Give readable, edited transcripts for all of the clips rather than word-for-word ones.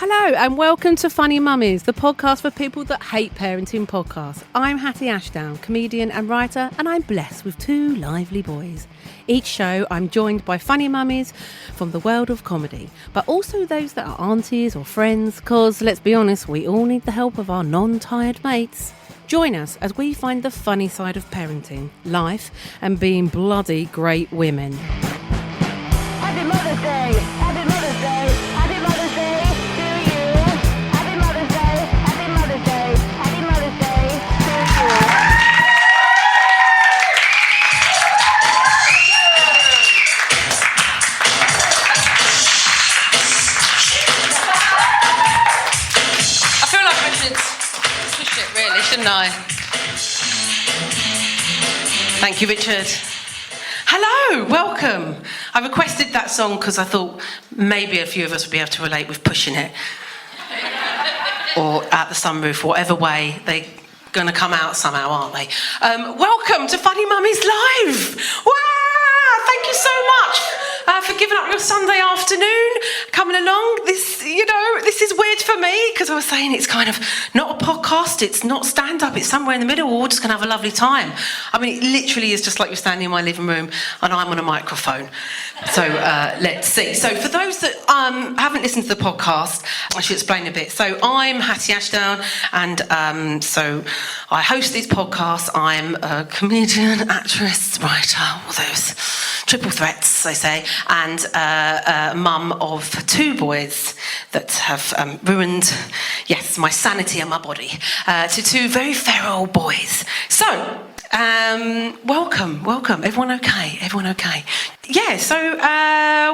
Hello and welcome to Funny Mummies, the podcast for people that hate parenting podcasts. I'm Hatty Ashdown, comedian and writer, and I'm blessed with two lively boys. Each show I'm joined by funny mummies from the world of comedy, but also those that are aunties or friends, because let's be honest, we all need the help of our non-tired mates. Join us as we find the funny side of parenting, life, and being bloody great women. Happy Mother's Day! Happy Mother's Day! Happy Mother's Day to you! Happy Mother's Day! Happy Mother's Day! Happy Mother's Day to you! I feel like I should push it really, shouldn't I? Thank you, Richard. Hello, welcome. I requested that song because I thought maybe a few of us would be able to relate with pushing it. Or at the sunroof, whatever way they're going to come out somehow, aren't they? Welcome to Funny Mummies Live. Wow, thank you so much for giving up your Sunday afternoon, coming along. This is weird for me because I was saying it's kind of not a podcast, it's not stand-up, it's somewhere in the middle. We're all just going to have a lovely time. I mean, it literally is just like you're standing in my living room and I'm on a microphone. So let's see. So for those that haven't listened to the podcast, I should explain a bit. So I'm Hatty Ashdown, and so I host these podcasts. I'm a comedian, actress, writer, all those triple threats, they say, and a mum of two boys that have ruined, yes, my sanity and my body, to two very feral boys. So, welcome. Everyone okay? Yeah, so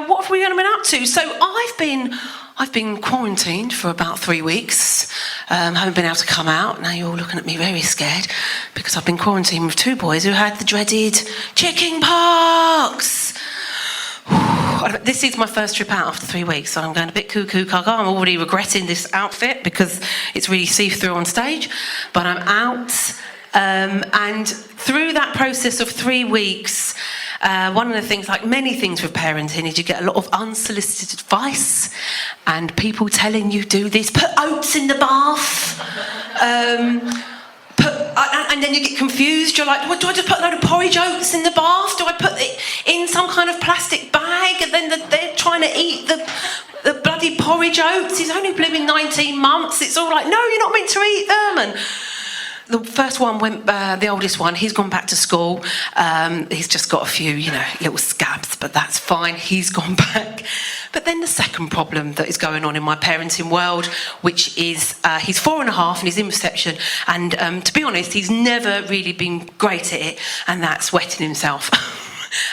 what have we been up to? So I've been quarantined for about 3 weeks. Haven't been able to come out. Now you're all looking at me very scared because I've been quarantined with two boys who had the dreaded chicken pox. This is my first trip out after 3 weeks, so I'm going a bit cuckoo gaga. I'm already regretting this outfit because it's really see-through on stage, but I'm out. And through that process of 3 weeks, one of the things, like many things with parenting, is you get a lot of unsolicited advice and people telling you do this, put oats in the bath, and then you get confused. You're like, what, do I just put a load of porridge oats in the bath? Do I put it in some kind of plastic bag? And then they're trying to eat the bloody porridge oats. He's only blooming 19 months. It's all like, no, you're not meant to eat them. And the first one went, the oldest one, he's gone back to school. He's just got a few, little scabs, but that's fine. He's gone back. But then the second problem that is going on in my parenting world, which is he's 4.5 and he's in reception. And to be honest, he's never really been great at it, and that's wetting himself.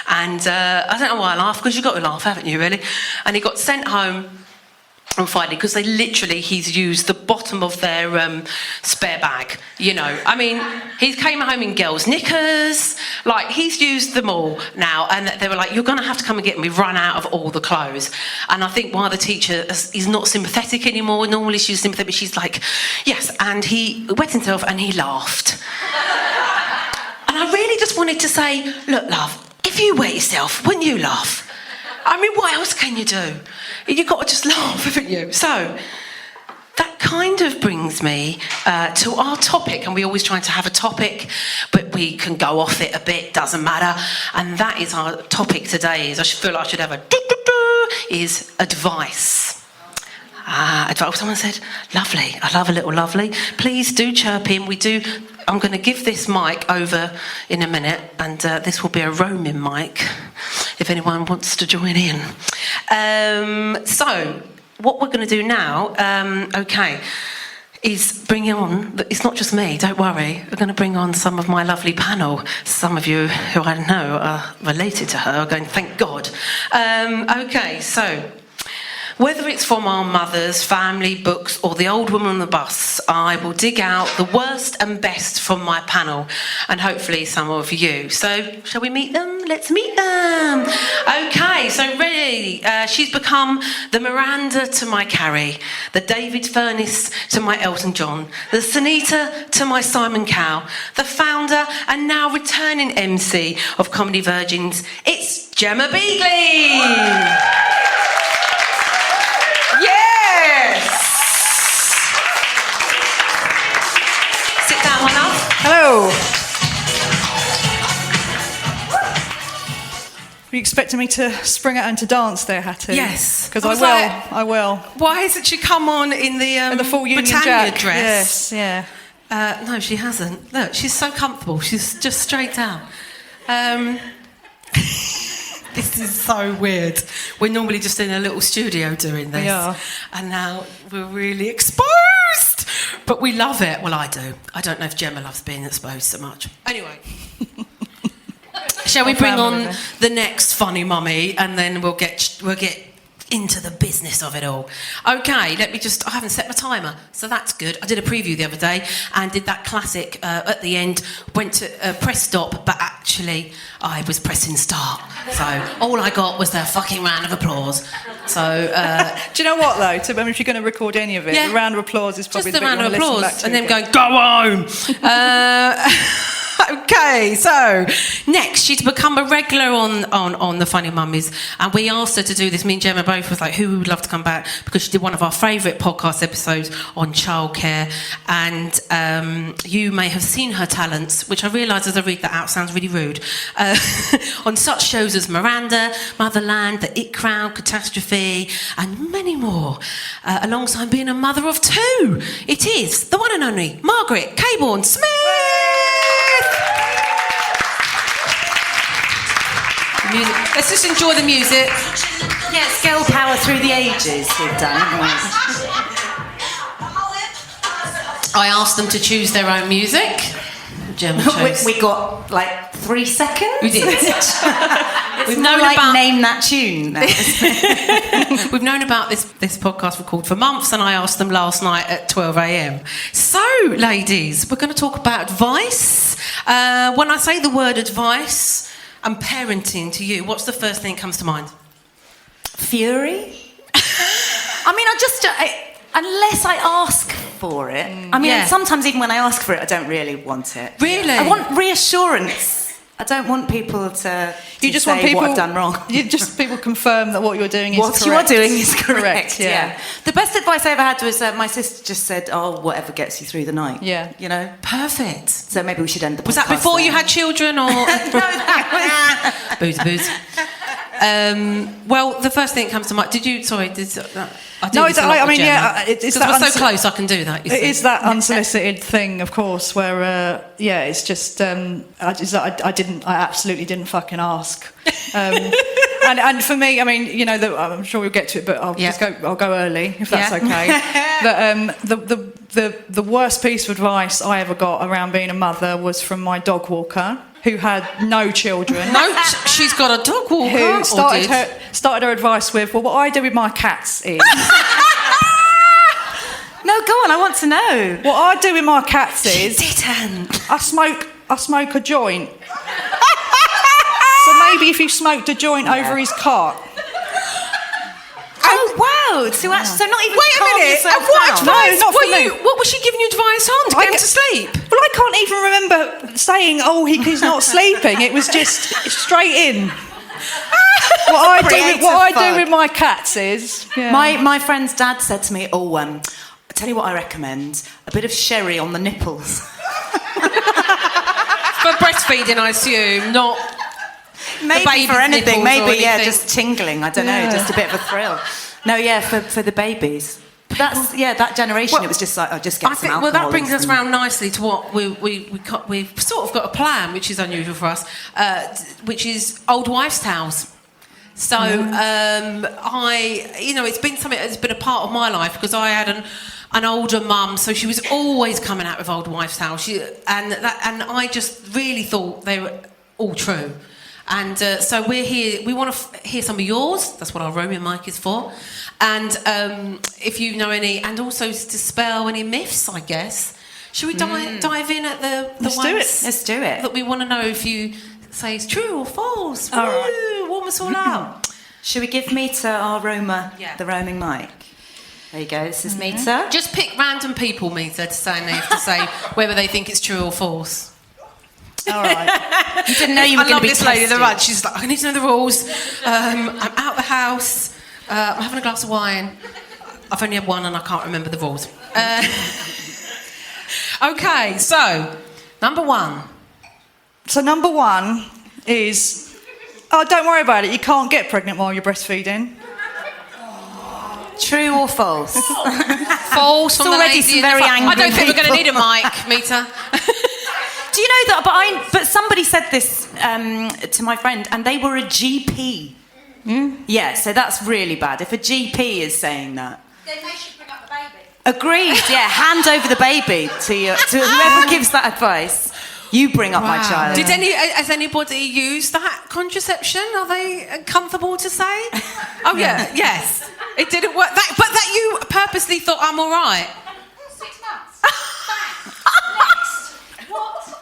And I don't know why I laugh, because you've got to laugh, haven't you, really? And he got sent home on Friday because he's used the bottom of their spare bag, I mean, he came home in girls' knickers, like he's used them all now, and they were like, you're going to have to come and get him. We've run out of all the clothes. And I think while the teacher is not sympathetic anymore, normally she's sympathetic, but she's like, yes, and he wet himself and he laughed. And I really just wanted to say, look, love, if you wet yourself, wouldn't you laugh? I mean, what else can you do? You've got to just laugh, haven't you? So that kind of brings me to our topic, and we always try to have a topic, but we can go off it a bit, doesn't matter. And that is our topic today. I feel like I should have a is advice. Advice. Someone said, lovely. I love a little lovely. Please do chirp in. I'm going to give this mic over in a minute, and this will be a roaming mic if anyone wants to join in. So what we're going to do now, is bring on, it's not just me, don't worry, we're going to bring on some of my lovely panel. Some of you who I know are related to her are going, thank God. So whether it's from our mothers, family, books, or the old woman on the bus, I will dig out the worst and best from my panel, and hopefully some of you. So, shall we meet them? Let's meet them. Okay, so ready. She's become the Miranda to my Carrie, the David Furness to my Elton John, the Sunita to my Simon Cowell, the founder and now returning MC of Comedy Virgins. It's Gemma Beagly. Yes! Whoa! Were you expecting me to spring out into dance there, Hatty? Yes. Because I I was will. like- I will. Why hasn't she come on in the The full Union Britannia Jack. dress? Yes, yeah. No, she hasn't. Look, she's so comfortable. She's just straight down. This is so weird. We're normally just in a little studio doing this. We are. And now we're really exposed. But we love it. Well, I do. I don't know if Gemma loves being exposed so much. Anyway. Shall we bring on the next funny mummy and then we'll get into the business of it all. Okay, I haven't set my timer, so that's good. I did a preview the other day and did that classic at the end, went to press stop, but actually I was pressing start. So all I got was their fucking round of applause. So... Do you know what, though? If you're going to record any of it, Yeah. the round of applause is probably just the bit round you of wanna listen applause back to and then again. going, go home! Okay, so next she'd become a regular on the Funny Mummies, and we asked her to do this. Me and Gemma both was like, who would love to come back, because she did one of our favourite podcast episodes on childcare, and you may have seen her talents, which I realise as I read that out sounds really rude, on such shows as Miranda, Motherland, The It Crowd, Catastrophe, and many more, alongside being a mother of two. It is the one and only Margret Cabourn-Smith. Music. Let's just enjoy the music. Yeah, it's girl power through the ages we've done, haven't we? I asked them to choose their own music. Gemma chose. We got like 3 seconds. We did. We've known about name that tune. Now. We've known about this podcast record for months, and I asked them last night at 12 a.m. So, ladies, we're going to talk about advice. When I say the word advice and parenting to you, what's the first thing that comes to mind? Fury. I mean, unless I ask for it. I mean, Yeah. sometimes even when I ask for it, I don't really want it. Really? I want reassurance. I don't want people to You just say want people. what I've done wrong. You just people confirm that what you're doing is What correct. you are doing is correct. Yeah. The best advice I ever had was my sister just said, "Oh, whatever gets you through the night." Yeah. You know. Perfect. So maybe we should end the podcast. Was that before you there. had children, or booze? Well, the first thing that comes to mind. Did you? Sorry, did I do No, this a lot I with mean, Gemma? yeah, it's because that we're so close. I can do that. You It see. is that unsolicited thing, of course, where it's just I absolutely didn't fucking ask, and for me, I mean, you know, I'm sure we'll get to it, but I'll go early if that's okay. The worst piece of advice I ever got around being a mother was from my dog walker, who had no children. No, she's got a dog walker. Who started or did? her advice with, well, what I do with my cats is... No, go on. I want to know. What I do with my cats is... Didn't. I smoke a joint. So maybe if you smoked a joint over his cart... Oh wow! So not even. Wait a calm minute. yourself And what down. advice? No, not for me. What was she giving you advice on to get him to sleep? Well, I can't even remember saying, he's not sleeping. It was just straight in. What I do with my cats is... Yeah. My friend's dad said to me, I tell you what I recommend, a bit of sherry on the nipples. For breastfeeding, I assume, not... Maybe baby's for anything, nipples or maybe, anything. just tingling, I don't know, just a bit of a thrill. No, for the babies. But that's, that generation, it was just like, just get some alcohol. Well, that brings and us some- round nicely to what we've sort of got a plan, which is unusual for us, which is old wives' tales. So it's been something that's been a part of my life, because I had an older mum, so she was always coming out with old wives' tales, and I just really thought they were all true. And so we're here. We want to hear some of yours. That's what our roaming mic is for. And if you know any, and also to dispel any myths, I guess. Should we dive in at the Let's ones do it. Let's do it. that we want to know if you say is true or false? All right. Woo, warm us all out. Should we give Mita our Yeah. the roaming mic? There you go. This is Mita. Just pick random people, Mita, to say whether they think it's true or false. All right. You didn't know you were I going love to be this lady in the tested. run. She's like, I need to know the rules. I'm out the house. I'm having a glass of wine. I've only had one and I can't remember the rules. Okay, so Number one. So number one is, don't worry about it. You can't get pregnant while you're breastfeeding. True or false? False. From already the lady some very angry I don't think we're going to people. need a mic meter. Do you know that? But somebody said this to my friend, and they were a GP. Yeah, so that's really bad. If a GP is saying that, Then they should bring up the baby. agreed. Yeah, hand over the baby to whoever gives that advice. You bring up my child. Has anybody used that contraception? Are they comfortable to say? Oh yeah, yes. It didn't work. But that you purposely thought I'm all right. 6 months. Bang. Next. What?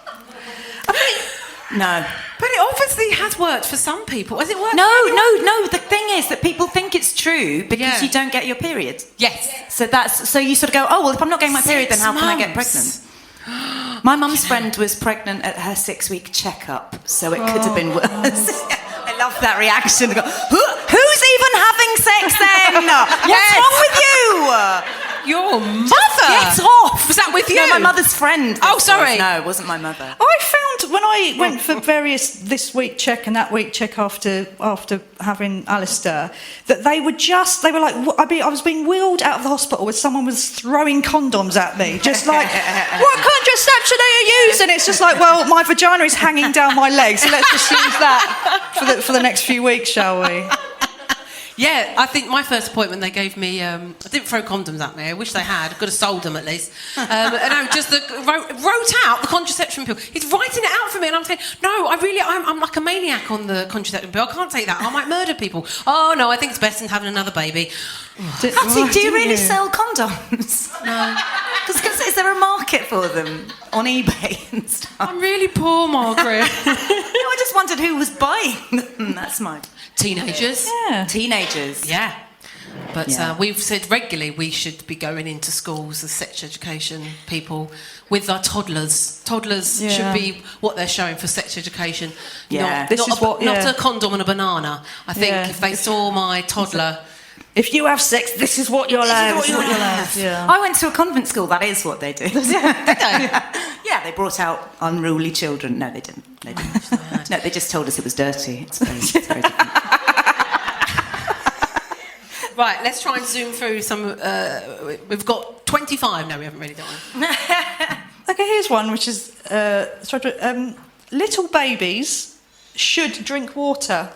No. But it obviously has worked for some people. Has it worked? No. The thing is that people think it's true because you don't get your period. Yes. So you sort of go, oh well, if I'm not getting my period, then how can I get pregnant? My mum's friend was pregnant at her 6-week checkup, so it could have been worse. I love that reaction. Go, who's even having sex then? What's wrong with you? Your mother? Get off! Was that with you? No, my mother's friend. Oh, sorry. No, it wasn't my mother. I found when I went for various this week check and that week check after having Alistair, that they were like, I was being wheeled out of the hospital with someone was throwing condoms at me, just like, what contraception are you using? It's just like, well, my vagina is hanging down my legs, so let's just use that for the next few weeks, shall we? Yeah, I think my first appointment they gave me. I didn't throw condoms at me. I wish they had. Could have sold them at least. And I just wrote out the contraception pill. He's writing it out for me, and I'm saying, no, I'm like a maniac on the contraception pill. I can't take that. I might murder people. Oh no, I think it's best than having another baby. Hatty, do you really sell condoms? No. Because is there a market for them on eBay and stuff? I'm really poor, Margaret. I just wondered who was buying them. That's my... Teenagers. Yeah. Teenagers. Yeah. But Yeah. we've said regularly we should be going into schools as sex education people with our toddlers. Toddlers should be what they're showing for sex education. Yeah. Not a condom and a banana. I think if they saw my toddler... If you have sex, this is what you'll have. Yeah. I went to a convent school. That is what they do. Did they? Yeah, they brought out unruly children. No, they didn't. No, they just told us it was dirty. It's very different. Right, let's try and zoom through some... we've got 25. No, we haven't really done one. Okay, here's one, which is... little babies should drink water.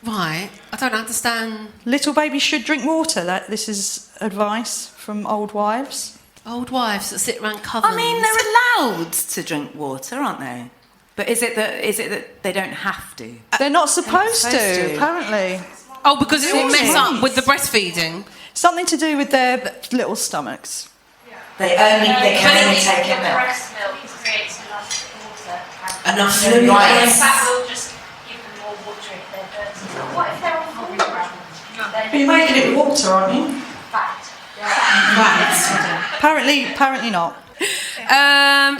Right, I don't understand. Little babies should drink water. This is advice from old wives. Old wives that sit around covens. I mean, they're allowed to drink water, aren't they? But is it that they don't have to? They're not supposed to, apparently. Oh, because it will mess up with the breastfeeding. Something to do with their little stomachs. They can only take it milk. Breast milk creates enough water. Enough fluid. Yes. That will just give them more water if they're thirsty. But what if they're on formula? You're making it water, aren't you? Fat. Apparently not.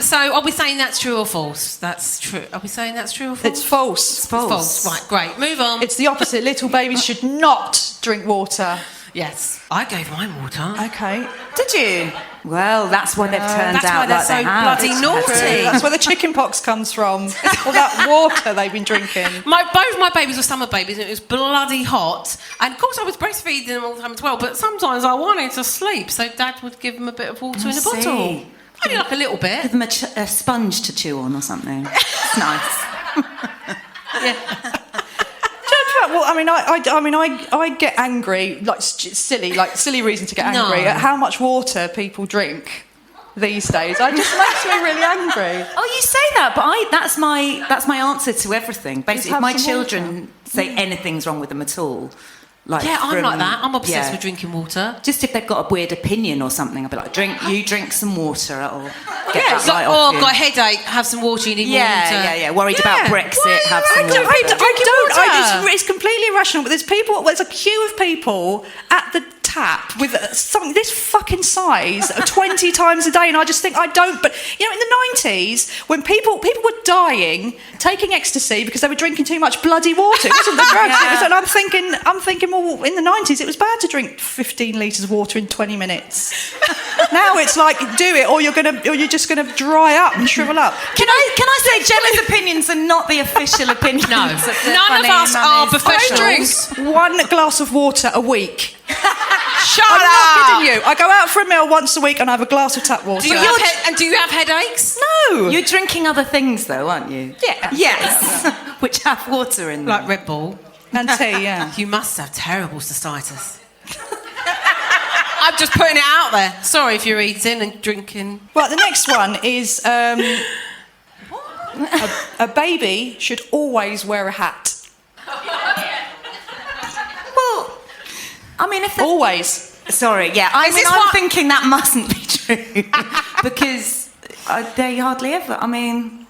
So are we saying that's true or false? That's true. Are we saying that's true or false? It's false. It's false. Right, great. Move on. It's the opposite. Little babies should not drink water. Yes. I gave mine water. Okay. Did you? Well, that's why they've turned That's out why they're like so they have. bloody naughty. That's where the chicken pox comes from. All that water they've been drinking. Both my babies were summer babies and it was bloody hot. And of course I was breastfeeding them all the time as well, but sometimes I wanted to sleep, so Dad would give them a bit of water in a bottle. Only like a little bit. Give them a sponge to chew on or something. It's nice. Well, I get angry, silly reason to get angry at how much water people drink these days. It just makes me really angry. Oh, you say that, but that's my answer to everything. Basically, if my children say anything's wrong with them at all, I'm like that. I'm obsessed with drinking water. Just if they've got a weird opinion or something, I'll be like, drink some water. It'll get that it's right like, off you. got a headache, have some water, you need more water. Yeah. Worried about Brexit, have some water. It's completely irrational, but there's a queue of people at the tap with something this fucking size 20 times a day, and I just think but in the 90s when people were dying taking ecstasy because they were drinking too much bloody water. It wasn't the drugs. And I'm thinking well, in the 90s it was bad to drink 15 litres of water in 20 minutes. Now it's like, do it, or you're just gonna dry up and shrivel up. Can I say Gemma's opinions are not the official opinions? No, of the none of Funny us are Mummies professionals. podcast? Drink 1 glass of water a week. Shut I'm up! not kidding you. I go out for a meal once a week and I have a glass of tap water. Do you have headaches? No. You're drinking other things, though, aren't you? Yeah. Yes. Which have water in them. Like Red Bull. And tea, yeah. You must have terrible cystitis. I'm just putting it out there. Sorry if you're eating and drinking. Well, the next one is a baby should always wear a hat. Well, I mean, if Always. Sorry, yeah. I'm thinking that mustn't be true because they hardly ever. I mean,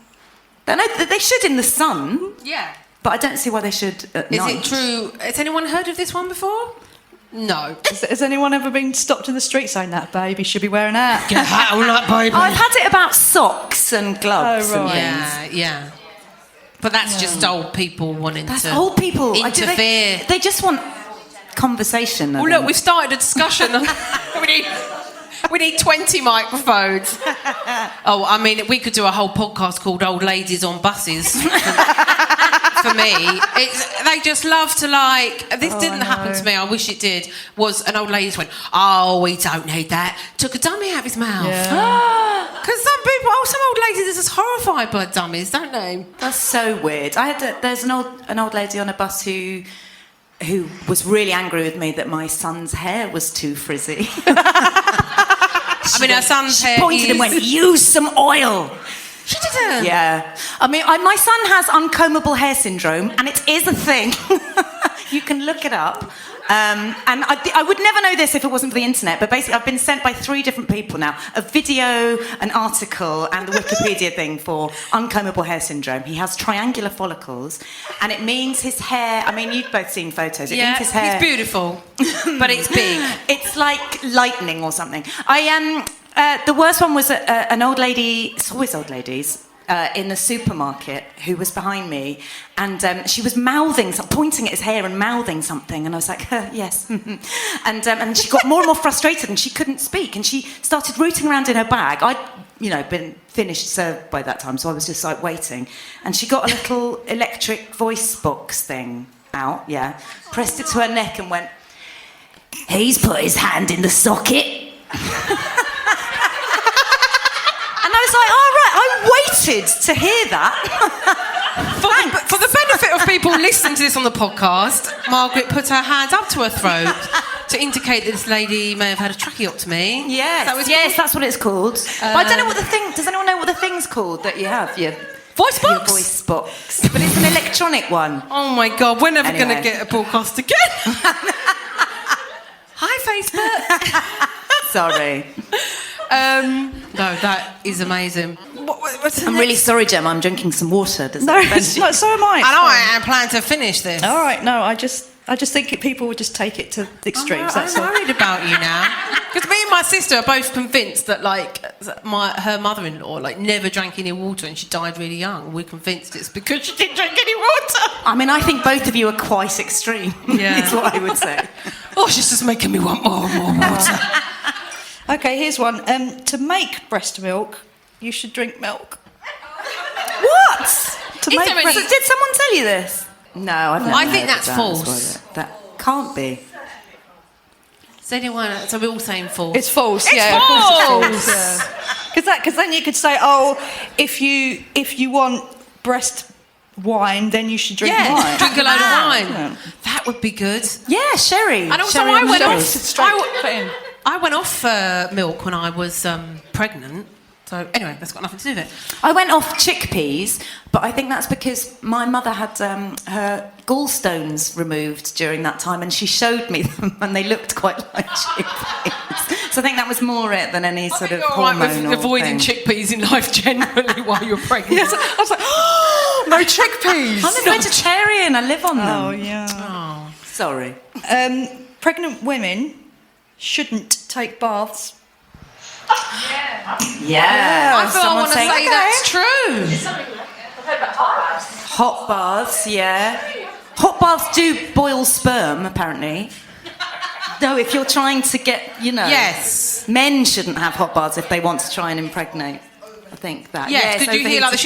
they should in the sun. Yeah. But I don't see why they should at night. Is it true? Has anyone heard of this one before? No. Has anyone ever been stopped in the street saying that baby should be wearing a hat? Get a hat on that baby. I've had it about socks and gloves. Oh, right. And things. Yeah. But that's just old people wanting That's to old people. interfere. They just want conversation. Well, look, we've started a discussion. we need 20 microphones. Oh, I mean, we could do a whole podcast called "Old Ladies on Buses." For me, they just love to This didn't happen to me. I wish it did. Was an old lady just went, "Oh, we don't need that." Took a dummy out of his mouth. Because some old ladies are just horrified by dummies, don't they? That's so weird. There's an old lady on a bus who was really angry with me that my son's hair was too frizzy. I mean, her son's hair pointed and went, "Use some oil." She didn't. Yeah. I mean, my son has uncombable hair syndrome, and it is a thing. You can look it up. And I would never know this if it wasn't for the internet, but basically I've been sent by 3 different people now a video, an article, and the Wikipedia thing for uncombable hair syndrome. He has triangular follicles, and it means his hair... I mean, you've both seen photos. It means his hair... he's beautiful, but it's big. It's like lightning or something. The worst one was an old lady... It's always old ladies... in the supermarket, who was behind me, and she was pointing at his hair and mouthing something, and I was like, yes. and she got more and more frustrated, and she couldn't speak, and she started rooting around in her bag. I'd, been finished served by that time, so I was just like waiting, and she got a little electric voice box thing out, pressed it to her neck and went, "He's put his hand in the socket." And I was like, "All right, I waited to hear that." For the benefit of people listening to this on the podcast, Margaret put her hand up to her throat to indicate that this lady may have had a tracheotomy. Yes, that's what it's called. But I don't know what the thing... Does anyone know what the thing's called that you have? Your voice box? Your voice box. But it's an electronic one. Oh, my God. We're never going to get a podcast again. Hi, Facebook. Sorry. No, that is amazing. I'm really sorry, Gemma. I'm drinking some water. No, it's not, so am I. I know. I plan to finish this. All right. No, I just think people would just take it to the extremes. I'm worried about you now. Because me and my sister are both convinced that, her mother-in-law, never drank any water and she died really young. We're convinced it's because she didn't drink any water. I mean, I think both of you are quite extreme. Yeah. Is what I would say. Oh, she's just making me want more and more water. Okay, here's one. To make breast milk, you should drink milk. What? Did someone tell you this? No, I've never I think heard that's of false. That can't be. Is anyone? So we're all saying false. It's false. It's yeah, false. Of course it's false. Because then you could say, if you want breast wine, then you should drink wine. Drink a load of wine. Yeah. That would be good. Yeah, sherry. And also, sherry I went off. I went off milk when I was pregnant. So anyway, that's got nothing to do with it. I went off chickpeas, but I think that's because my mother had her gallstones removed during that time, and she showed me them, and they looked quite like chickpeas. So I think that was more it than any sort of hormonal with avoiding chickpeas in life generally while you're pregnant. Yes, I was like, oh, no chickpeas. I'm a vegetarian. I live on them. Oh yeah. Oh, sorry. Pregnant women shouldn't take baths. Yeah. I feel I want to say that's true. Hot baths, yeah. Hot baths do boil sperm, apparently. No, if you're trying to get, Yes. Men shouldn't have hot baths if they want to try and impregnate. I think that. Yeah, because you hear like they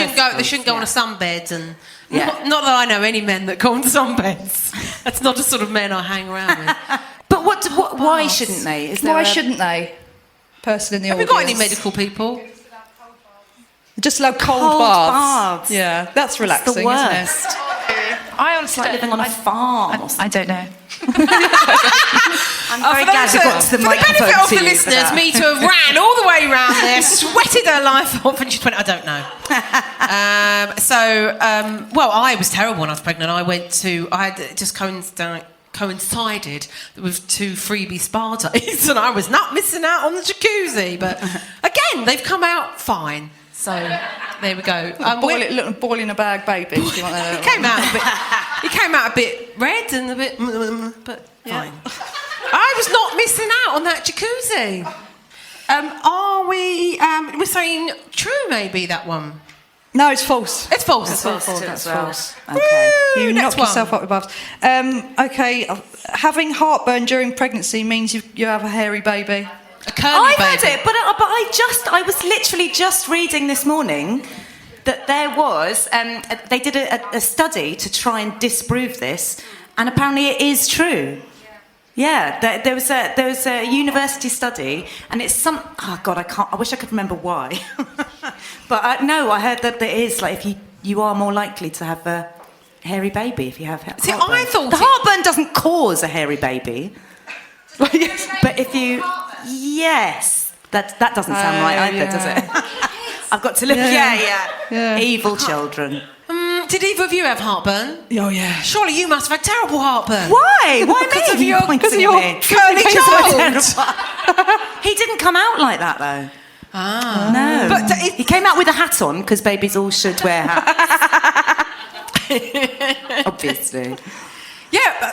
shouldn't go on a sunbed, and not that I know any men that go on sunbeds. That's not the sort of men I hang around with. But why shouldn't they? Shouldn't they? Person in the Have audience. we got any medical people? Just allow cold baths. Yeah, that's relaxing, the worst. isn't it? I honestly Like living on a farm. I don't know. I'm very glad you got to the for the benefit microphone of to the you for listeners, that. me to have ran all the way round there, sweated her life off, and she went, I don't know. Well, I was terrible when I was pregnant. I had just coincided with 2 freebie spa days, and I was not missing out on the jacuzzi. But again, they've come out fine. So there we go. Little boil in a bag baby. If you want that. He came out a bit red and a bit, but fine. I was not missing out on that jacuzzi. We're saying true, maybe, that one. No, it's false. It's false. It's false. Okay. You next knock yourself up with baths. Okay, having heartburn during pregnancy means you have a hairy baby. A curly I've baby. had it, but I was literally just reading this morning that there was, they did a study to try and disprove this, and apparently it is true. Yeah, there was a university study, and it's oh God, I wish I could remember why. But no, I heard that it is, like, if you are more likely to have a hairy baby if you have heartburn. See, I thought the heartburn doesn't cause a hairy baby. But if you... Yes. That doesn't sound right either, does it? I've got to look... Yeah. Evil children. Did either of you have heartburn? Oh, yeah. Surely you must have had terrible heartburn. Why? Why Because me? of your curly child. He didn't come out like that, though. Ah. No. But he came out with a hat on, because babies all should wear hats. Obviously. Yeah,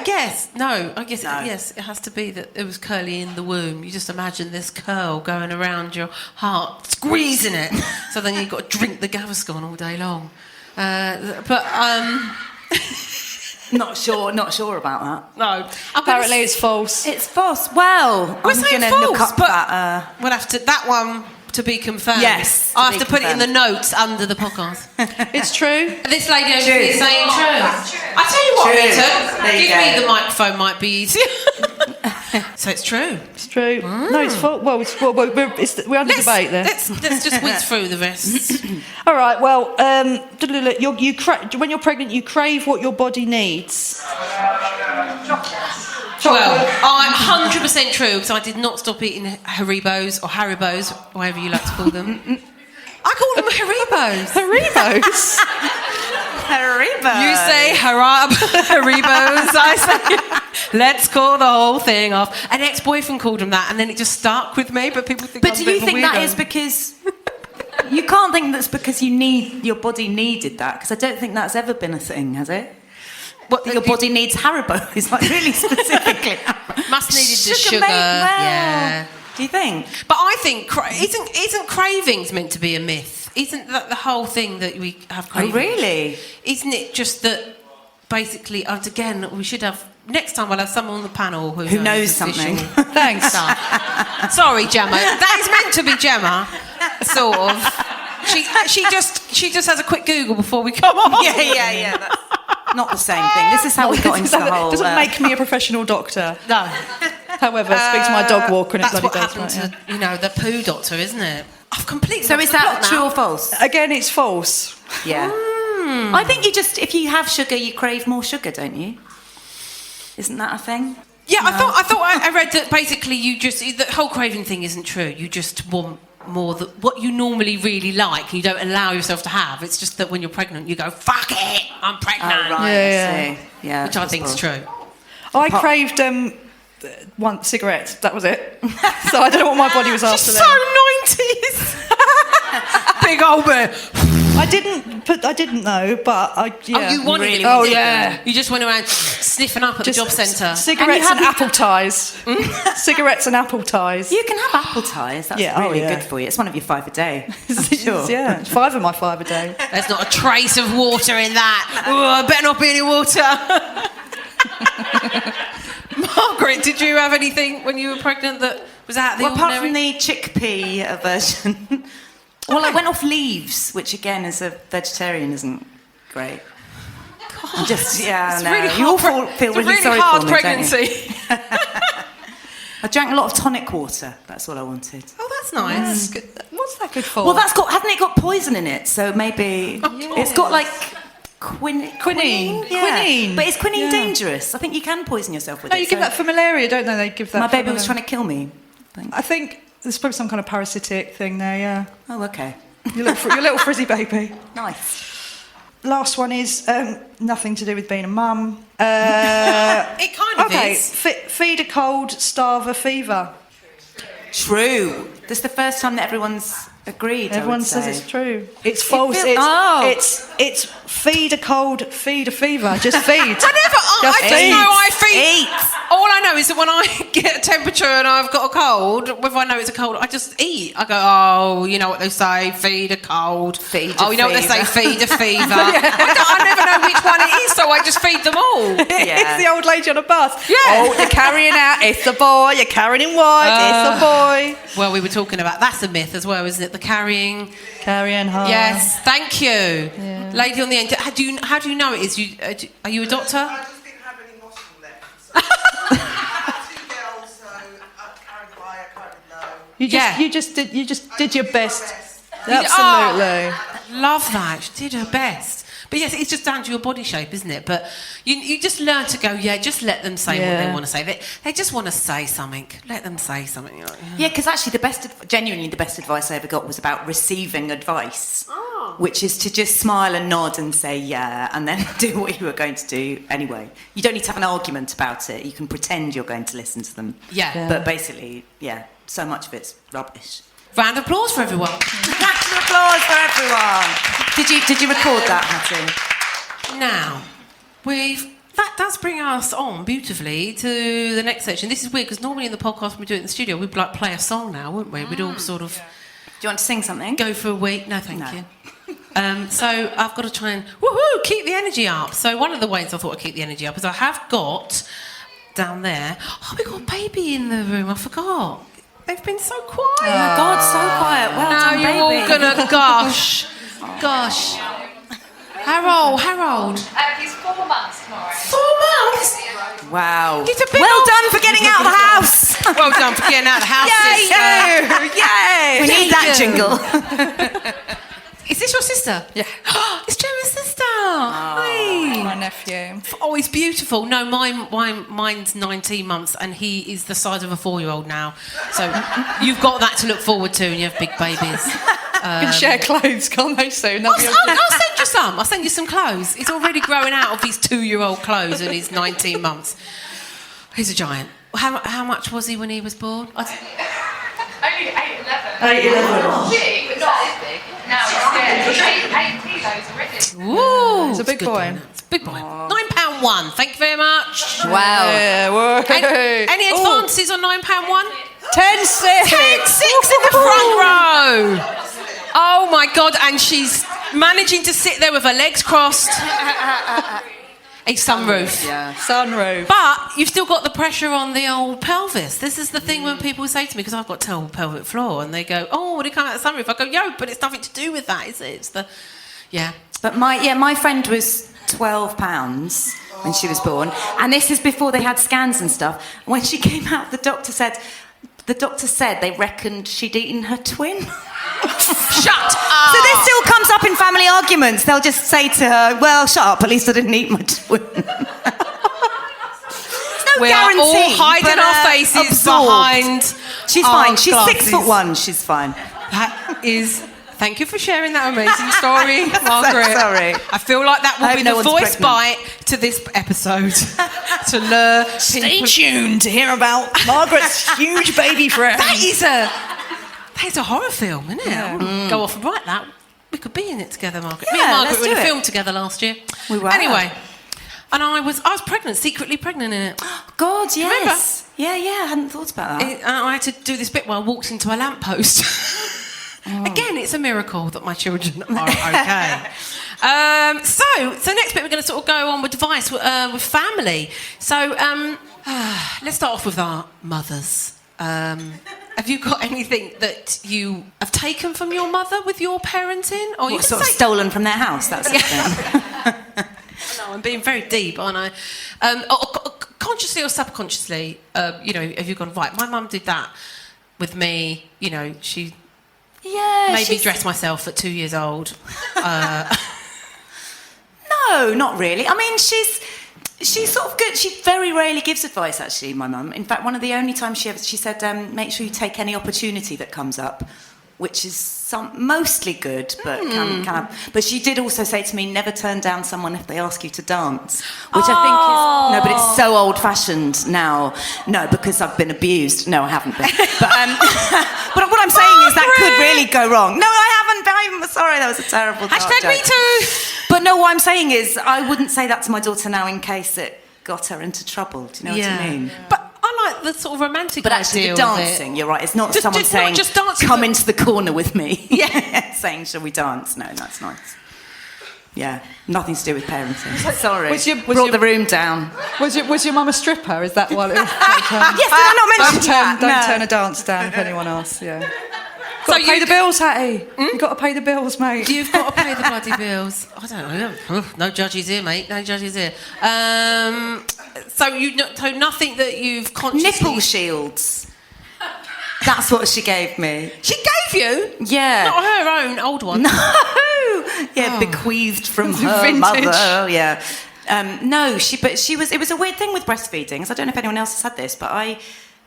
yes. No, I guess, yes, it has to be that it was curly in the womb. You just imagine this curl going around your heart, squeezing it. So then you've got to drink the Gaviscon all day long. Not sure about that. No. Apparently it's false. It's false. Well, We're I'm saying going to look false, up but that. we'll have to... That one... To be confirmed. Yes, I have to put it in the notes under the podcast. It's true. This lady over here is saying true. I tell you what, Rita, give me the microphone, might be easier. So it's true. It's true. No, it's false. Well, we're under debate there. Let's just whiz through the rest. All right. Well, when you're pregnant, you crave what your body needs. Well, I'm 100% true, because I did not stop eating Haribos or Haribos, whatever you like to call them. I call them Haribos. Haribos. Haribo. You say Haribos, I say let's call the whole thing off. An ex-boyfriend called them that, and then it just stuck with me, but people think But I'm do a bit you of a think that weirdo. is because... You can't think that's because your body needed that, because I don't think that's ever been a thing, has it? What, That your body needs Haribo is like really specifically. Must needed the sugar. Yeah. Do you think? But I think isn't cravings meant to be a myth? Isn't that the whole thing that we have cravings? Oh, really? Isn't it just that basically? And again, we should have next time. We'll have someone on the panel who knows something. Thanks. Sorry, Gemma. That is meant to be Gemma, sort of. She just has a quick Google before we come on. Yeah. That's not the same thing. This is how we got into the whole... Doesn't make me a professional doctor. No. However, speaks to my dog walker and it That's bloody what does. happened Right, to the poo doctor, isn't it? I've completely. So lost is the plot that now. true or false? Again, it's false. Yeah. I think if you have sugar, you crave more sugar, don't you? Isn't that a thing? Yeah, I thought I read that basically the whole craving thing isn't true. You just want more what you normally really like. You don't allow yourself to have. It's just that when you're pregnant, you go, fuck it, I'm pregnant. Oh, right, Yeah. I see. Yeah, Which I think is true. I craved one cigarette. That was it. So I don't know what my body was after She's then. so 90s. Big old man. I didn't know, but I. Yeah. Oh, you wanted Really it. Oh, didn't yeah. You just went around sniffing up at the job centre. Cigarettes and apple ties. Cigarettes and apple ties. You can have apple ties. That's really good for you. It's one of your 5 a day. I'm sure. Yeah, 5 of my 5 a day. There's not a trace of water in that. Oh, better not be any water. Margaret, did you have anything when you were pregnant that was out of the Apart ordinary? from the chickpea version. Well, I went off leaves, which again, as a vegetarian, isn't great. I'm just, It's no. really You all hard feel it's a really really sorry hard for me, don't you? pregnancy. I drank a lot of tonic water. That's all I wanted. Oh, that's nice. Good. What's that good for? Well, hasn't it got poison in it? So maybe it's got like quinine. Yeah. Quinine. But is quinine dangerous? I think you can poison yourself with No, it. you give that for malaria, don't they? They give that. My for baby was malaria. trying to kill me. I think there's probably some kind of parasitic thing there. Yeah. Oh, okay. Your little frizzy baby. Nice. Last one is nothing to do with being a mum. It kind of is. Feed a cold, starve a fever. True. This is the first time that everyone's agreed. Everyone I would says say. it's true. It's false. It's feed a cold, feed a fever. Just feed. I just feed. know I feed. Eat. All I know is that when I get a temperature and I've got a cold, whether I know it's a cold, I just eat. I go, oh, you know what they say, feed a cold. Feed a Oh, you know what they say, fever. feed a fever. I never know which one it is, so I just feed them all. It's the old lady on a bus. Yeah. Oh, you're carrying out. It's the boy. You're carrying him wide. It's the boy. Well, we were talking about, that's a myth as well, isn't it? The carrying. Carrying hard. Yes, thank you. Lady on the end. How do you know it is? Are you a doctor? I just didn't have any nostril left. So I had two girls, so I carried by, I carried low. You just did your best. did- Absolutely. Love that. She did her best. But yes, it's just down to your body shape, isn't it? But you just learn to go, just let them say what they want to say. They just want to say something. Let them say something. You're like, Yeah, because actually genuinely the best advice I ever got was about receiving advice, which is to just smile and nod and say yeah, and then do what you were going to do anyway. You don't need to have an argument about it. You can pretend you're going to listen to them. Yeah. But basically, so much of it's rubbish. Round of applause for everyone. Round of applause for everyone. Did you record that, Hattie? Now, that does bring us on beautifully to the next section. This is weird because normally in the podcast when we do it in the studio, we'd like play a song now, wouldn't we? We'd all sort of Do you want to sing something? go for a week. No, thank No. you. So I've got to try and keep the energy up. So one of the ways I thought I'd keep the energy up is I have got down there. Oh, we've got a baby in the room. I forgot. They've been so quiet. Oh my God, so quiet. Well Now done, you're baby. all gonna gosh. Harold. He's 4 months tomorrow. 4 months. Wow. He's a big Well old- done for getting out of the house. Well done for getting out of the house, sister. Yay! We need that jingle. Is this your sister? Yeah. It's Gemma's sister. Hi. My nephew. Oh, he's beautiful. No, mine's 19 months and he is the size of a 4-year-old now. So you've got that to look forward to and you have big babies. You can share clothes, can't they, soon? I'll send you some. I'll send you some clothes. He's already growing out of his 2-year-old clothes and he's 19 months. He's a giant. How much was he when he was born? Only 8'11". 8'11". Big, but not as big. Now it's scared. 8 kilos already. Ooh, It's a big good boy. though. It's a big boy. £9.1. Thank you very much. Wow. Yeah, whoa. Any advances on £9.1? 10-6. 10-6 in the front row. Oh my God! And she's managing to sit there with her legs crossed. A sunroof. Yeah. Sunroof. But you've still got the pressure on the old pelvis. This is the thing when people say to me, because I've got terrible pelvic floor, and they go, "Oh, would it come out of the sunroof?" I go, "Yo, but it's nothing to do with that, is it?" It's the, yeah. But my friend was 12 pounds when she was born, and this is before they had scans and stuff. When she came out, the doctor said they reckoned she'd eaten her twin. Shut up. So this still comes up in family arguments. They'll just say to her, "Well, shut up. At least I didn't eat my twin." No We are all guarantee, hiding but, our faces absorbed. behind. She's our fine. She's glasses. 6'1". She's fine. That is. Thank you for sharing that amazing story, Margaret. sorry. I feel like that I will hope be no the one's voice pregnant. bite to this episode. To lure Stay people. tuned to hear about Margaret's huge baby friend. That is a horror film, isn't it? I wouldn't go off and write that. We could be in it together, Margaret. Me and Yeah, Margaret let's were in do a it. film together last year. We were. Anyway, and I was pregnant, secretly pregnant in it. God, yes. Yeah, I hadn't thought about that. I had to do this bit where I walked into a lamppost. Again, it's a miracle that my children are okay. So next bit we're going to sort of go on with advice with family. So let's start off with our mothers. Have you got anything that you have taken from your mother with your parenting, or you sort of stolen from their house? That's the thing. No, I'm being very deep, aren't I? Consciously or subconsciously, have you gone, right, my mum did that with me, she made me dress myself at 2 years old. No, not really. I mean, she's sort of good. She very rarely gives advice, actually, my mum. In fact, one of the only times she said, make sure you take any opportunity that comes up, which is mostly good, but but she did also say to me, never turn down someone if they ask you to dance, which I think is... No, but it's so old-fashioned now. No, because I've been abused. No, I haven't been. But what I'm saying is that could really go wrong. No, I haven't been. I'm sorry, that was a terrible joke. #me too. But no, what I'm saying is I wouldn't say that to my daughter now in case it got her into trouble. Do you know what I mean? But I like the sort of romantic But actually, the idea of dancing, it. you're right. It's not someone saying, just dancing, come into the corner with me. Yeah, saying, shall we dance? No, that's nice. Yeah, nothing to do with parenting. Sorry. Brought the room down. Was your mum a stripper? Is that what it was? Yes, did I not mention that? Don't turn a dance down for anyone else, yeah. Got to pay the bills, Hatty. You've got to pay the bills, mate. You've got to pay the bloody bills. I don't know. No judges here, mate. No judges here. So nothing that you've consciously... Nipple shields. That's what she gave me. She gave you? Yeah. Not her own old one. No. Yeah, bequeathed from her Vintage. mother. Yeah. No, it was a weird thing with breastfeeding. So I don't know if anyone else has had this, but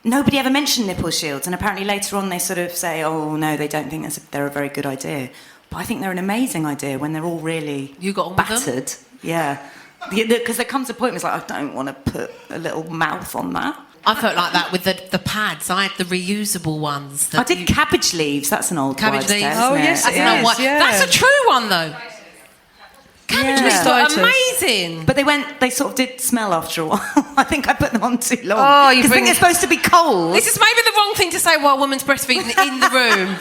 nobody ever mentioned nipple shields, and apparently later on they sort of say, oh no, they don't think they're a very good idea. But I think they're an amazing idea when they're all really you got on battered. with them? Yeah. Because there comes a point where it's like, I don't want to put a little mouth on that. I felt like that with the pads. I had the reusable ones. I did cabbage leaves. That's an old Cabbage wives' tale, leaves. isn't Oh, it? yes, That's it not is, what. yeah. That's a true one though. Cabbage leaves were Starters. amazing. But they sort of did smell after a while. I think I put them on too long. Oh, you Because I bring- think they're supposed to be cold. This is maybe the wrong thing to say while a woman's breastfeeding in the room.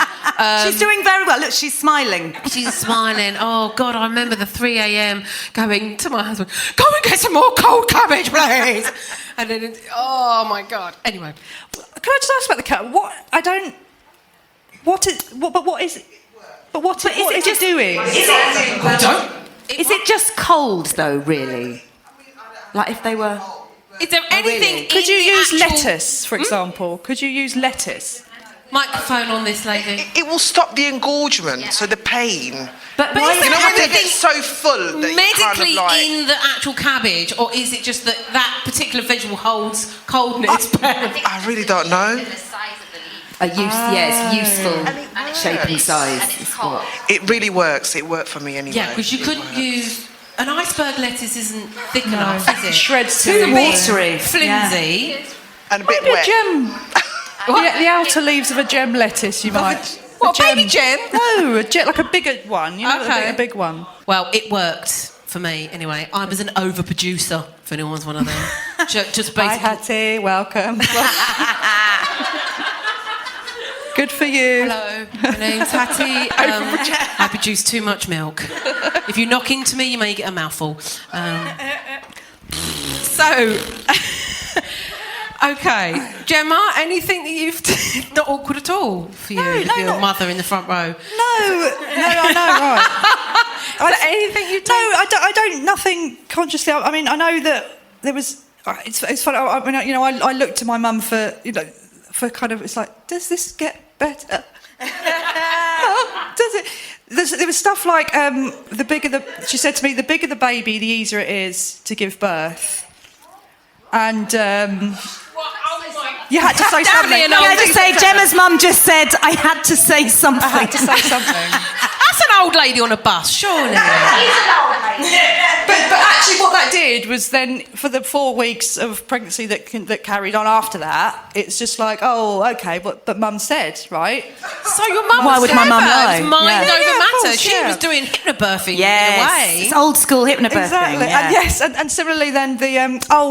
She's doing very well. Look, she's smiling. She's smiling. Oh, God, I remember the 3 a.m. going to my husband, go and get some more cold cabbage, please. And then, oh, my God. Anyway. Can I just ask about the cat? What is it doing? Is it just cold, though, really? Like if they were... Is there anything really? in Could you the use actual... lettuce, for example? Could you use lettuce? Microphone on this lady. It will stop the engorgement, so the pain. But But why is is You know there when they anything get so full that you medically kind of like... in the actual cabbage, or is it just that particular vegetable holds coldness? I really don't know. The size of the leaf. it's useful shape and size. And it's hot. It really works. It worked for me anyway. Yeah, because you It couldn't worked. use... An iceberg lettuce isn't thick enough, is it? Shreds Too too watery. watery. Flimsy. And a bit Maybe a wet. gem. The outer leaves of a gem lettuce, you might. What, baby gem? No, like a bigger one. You know, Okay. a big one. Well, it worked for me anyway. I was an overproducer, if anyone's one of them. Just Hi, basically... Hatty. Welcome. Good for you. Hello, my name's Hatty. I produce too much milk. If you knock into me, you may get a mouthful. Okay, Gemma, anything that you've not awkward at all for you with your mother in the front row? No, I know, right. Anything you do? No, I don't. Nothing consciously. I mean, I know that there was. It's funny. I mean, you know, I looked to my mum for for kind of. It's like, does this get better? Does it? There was stuff like the bigger the. She said to me, the bigger the baby, the easier it is to give birth, and. You had to say something. Can Can I just say, Gemma's mum just said, I had to say something. I had to say something. That's an old lady on a bus, surely. But actually, what that did was then, for the 4 weeks of pregnancy that carried on after that, it's just like, oh, okay, but Mum said, right? So your mum Why was would my mum clever. lie? It's mind Yeah. over Yeah, of matter. course, She yeah. was doing hypnobirthing in a Yes, way. it's old school hypnobirthing. Exactly. Yeah. And and similarly then the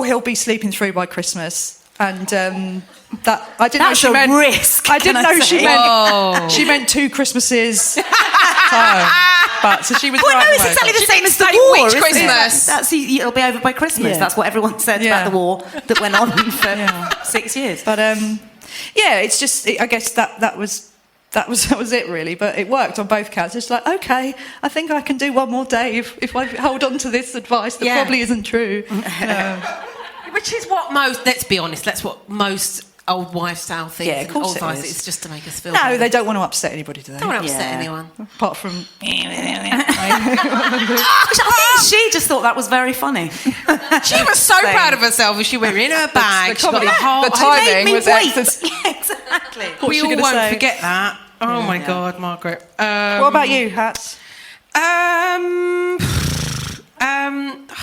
he'll be sleeping through by Christmas, and That I didn't That's know she a meant. risk, I didn't can I know she say? meant. She meant 2 Christmases. So she was Well, right. no, it's away. exactly the same as the say war. which isn't it? Christmas? That's it'll be over by Christmas. Yeah. That's what everyone said Yeah. about the war that went on for 6 years. But yeah, it's just. I guess that was it really. But it worked on both counts. It's like, okay, I think I can do one more day if I hold on to this advice that probably isn't true. Which is what most, let's be honest, that's what most old wives' tale things. Yeah, of course old it advice, is. it's just to make us feel No, better. they don't want to upset anybody, do they? Don't want to upset Yeah. anyone. Apart from. I think she just thought that was very funny. She was so proud of herself as she went in her bag. She got comedy- the whole... the timing Made me was wait. excellent. Yeah, exactly. What's we she all gonna won't say? forget that. Oh my God, Margaret. What about you, Hats?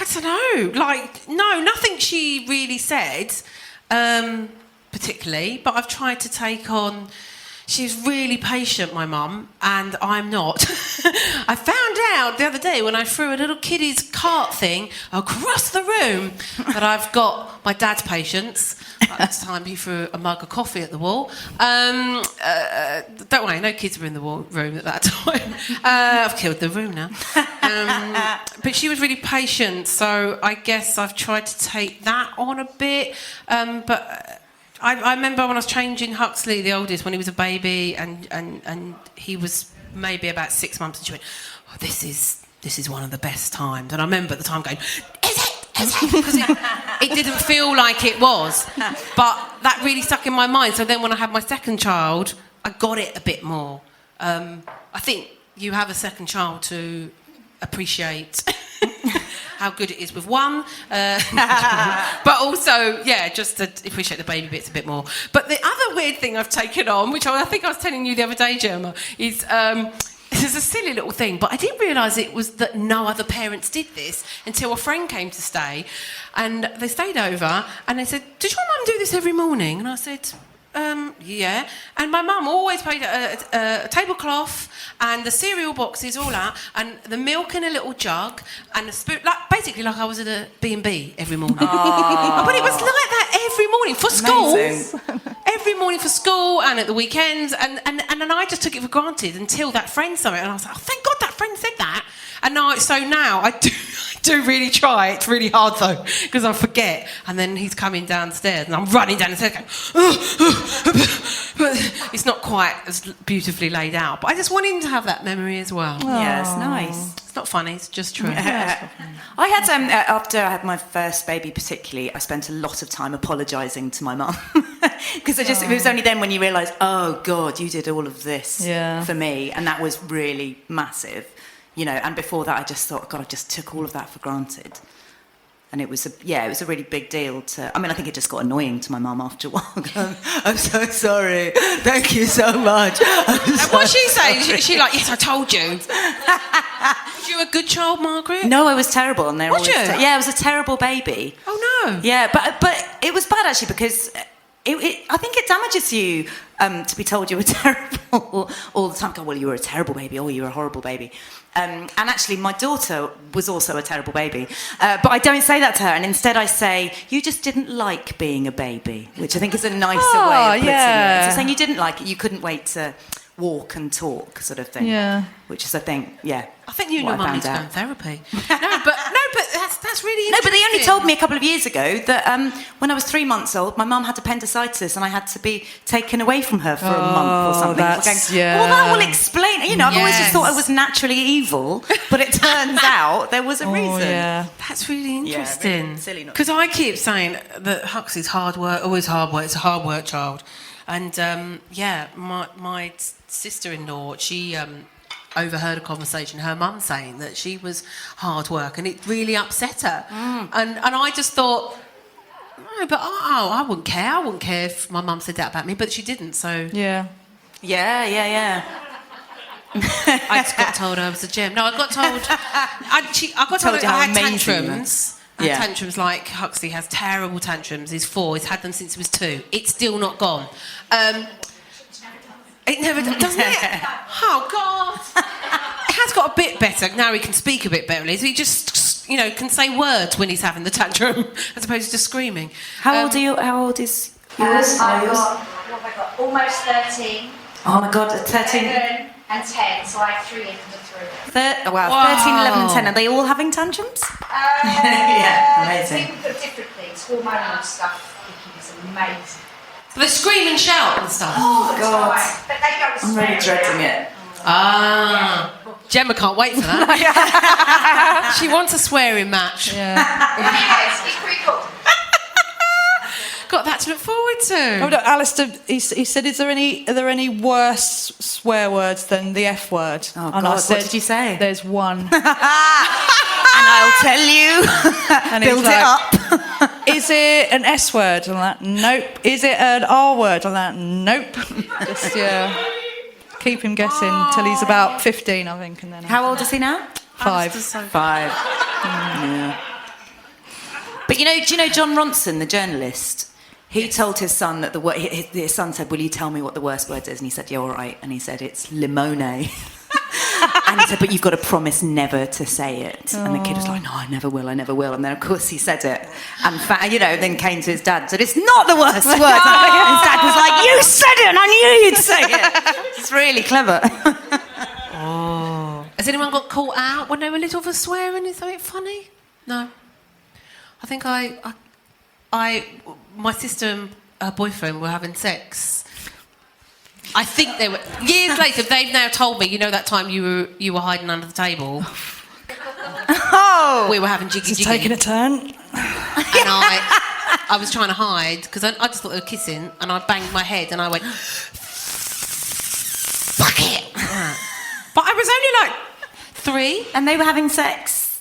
I don't know. Like, no, nothing she really said, particularly. But I've tried to take on. She's really patient, my mum, and I'm not. I found out the other day when I threw a little kiddie's cart thing across the room that I've got my dad's patience. This time he threw a mug of coffee at the wall. Don't worry, no kids were in the room at that time. I've killed the room now. But she was really patient, so I guess I've tried to take that on a bit. But I remember when I was changing Huxley, the oldest, when he was a baby, and he was maybe about 6 months, and she went, "Oh, this is one of the best times." And I remember at the time going, "Is it?" Because it didn't feel like it was, but that really stuck in my mind. So then when I had my second child, I got it a bit more. I think you have a second child to appreciate how good it is with one, but also, yeah, just to appreciate the baby bits a bit more. But the other weird thing I've taken on, which I think I was telling you the other day, Gemma, is it's a silly little thing, but I didn't realise it was that no other parents did this until a friend came to stay, and they stayed over, and they said, "Did your mum do this every morning?" And I said, yeah. And my mum always paid a tablecloth and the cereal boxes all out and the milk in a little jug and a spoon, basically like I was at a B&B every morning. But it was like that every morning for school. Amazing. Every morning for school and at the weekends. And then I just took it for granted until that friend saw it. And I was like, oh, thank God that friend said that. And now I do really try. It's really hard though, because I forget. And then he's coming downstairs and I'm running down the stairs going, but it's not quite as beautifully laid out. But I just want him to have that memory as well. Yeah, it's nice. It's not funny, it's just true. I had after I had my first baby, particularly, I spent a lot of time apologising to my mum because it was only then when you realise, oh God, you did all of this for me, and that was really massive, you know. And before that, I just thought, God, I just took all of that for granted. And it was a really big deal to... I mean, I think it just got annoying to my mum after a while. I'm so sorry. Thank you so much. And what's she saying? She like, yes, I told you. Was you a good child, Margaret? No, I was terrible. And Was you? I was a terrible baby. Oh, no. Yeah, but it was bad, actually, because... I think it damages you to be told you were terrible all the time. Go, well, you were a terrible baby, or you were a horrible baby. And actually, my daughter was also a terrible baby. But I don't say that to her, and instead I say, you just didn't like being a baby, which I think is a nicer way of putting it. So saying you didn't like it, you couldn't wait to walk and talk, sort of thing. Yeah. Which is, I think, I think you and your mum need to go in therapy. No, but that's really interesting. No, but they only told me a couple of years ago that when I was 3 months old, my mum had appendicitis and I had to be taken away from her for a month or something. Well, that will explain. You know, I've always just thought I was naturally evil, but it turns out there was a reason. Yeah. That's really interesting. Really silly not to. Because I keep saying that Huxley's hard work, always hard work. It's a hard work child. And my sister-in-law, she overheard a conversation, her mum saying that she was hard work, and it really upset her. And I just thought, no, but I wouldn't care. I wouldn't care if my mum said that about me, but she didn't. So Yeah. I just got told I was a gem. No, I got told. I got told you I how had amazing you were. tantrums. I had tantrums like Huxley has terrible tantrums. He's 4. He's had them since he was 2. It's still not gone. It never doesn't it? Oh God! It has got a bit better now. He can speak a bit better. So he just, can say words when he's having the tantrum, as opposed to screaming. How old are you? How old is Yours? I've Yours? got, what have I got? Almost 13. Oh my God, 13. 11 and 10, so I have 3 in the through. Wow, Wow. 13, 11, 10. Are they all having tantrums? Yeah, amazing. People put different things. Hormonal stuff, Vicky, is amazing. They scream and shout and stuff. Oh, God. But they go I'm really dreading it. Ah. Gemma can't wait for that. She wants a swearing match. Yeah, it's pretty cool. Got that to look forward to. Oh, no, Alistair, he said, are there any worse swear words than the F word? Oh, and God, I said, what did you say? There's one. And I'll tell you. And he's Build like, it up. Is it an S word? I'm like, nope. Is it an R word? I'm like, nope. Just, keep him guessing till he's about 15, I think. And then How old is he now? 5. 5. Yeah. But do you know John Ronson, the journalist? He told his son that his son said, "Will you tell me what the worst word is?" And he said, "Yeah, all right." And he said, "It's limone." And he said, "But you've got to promise never to say it." And the kid was like, "No, I never will. And then, of course, he said it. And then came to his dad and said, "It's not the worst word." And his dad was like, "You said it, and I knew you'd say it." It's really clever. Has anyone got caught out when they were little for swearing? Is that funny? No. I think my sister and her boyfriend were having sex. I think they were years later. They've now told me, that time you were hiding under the table. Oh, We were having jiggy jiggy, Taking a turn. and I was trying to hide because I just thought they were kissing, and I banged my head and I went, "Fuck it!" But I was only like 3. and they were having sex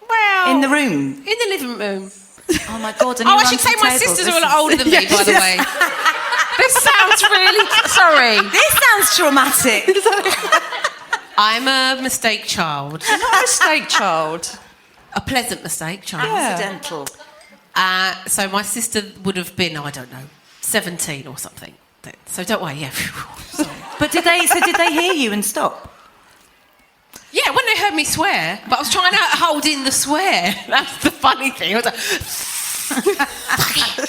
Well, in the room. in the living room. Oh my God! And Oh, you I run should to say the my table. sisters This are a lot is- older than me, by the way. This sounds really... Sorry. This sounds traumatic. I'm a mistake child. You're not a mistake child. A pleasant mistake child. Accidental. So my sister would have been, I don't know, 17 or something. So don't worry, yeah. Sorry. But did they hear you and stop? Yeah, when they heard me swear, but I was trying to hold in the swear. That's the funny thing. I was like,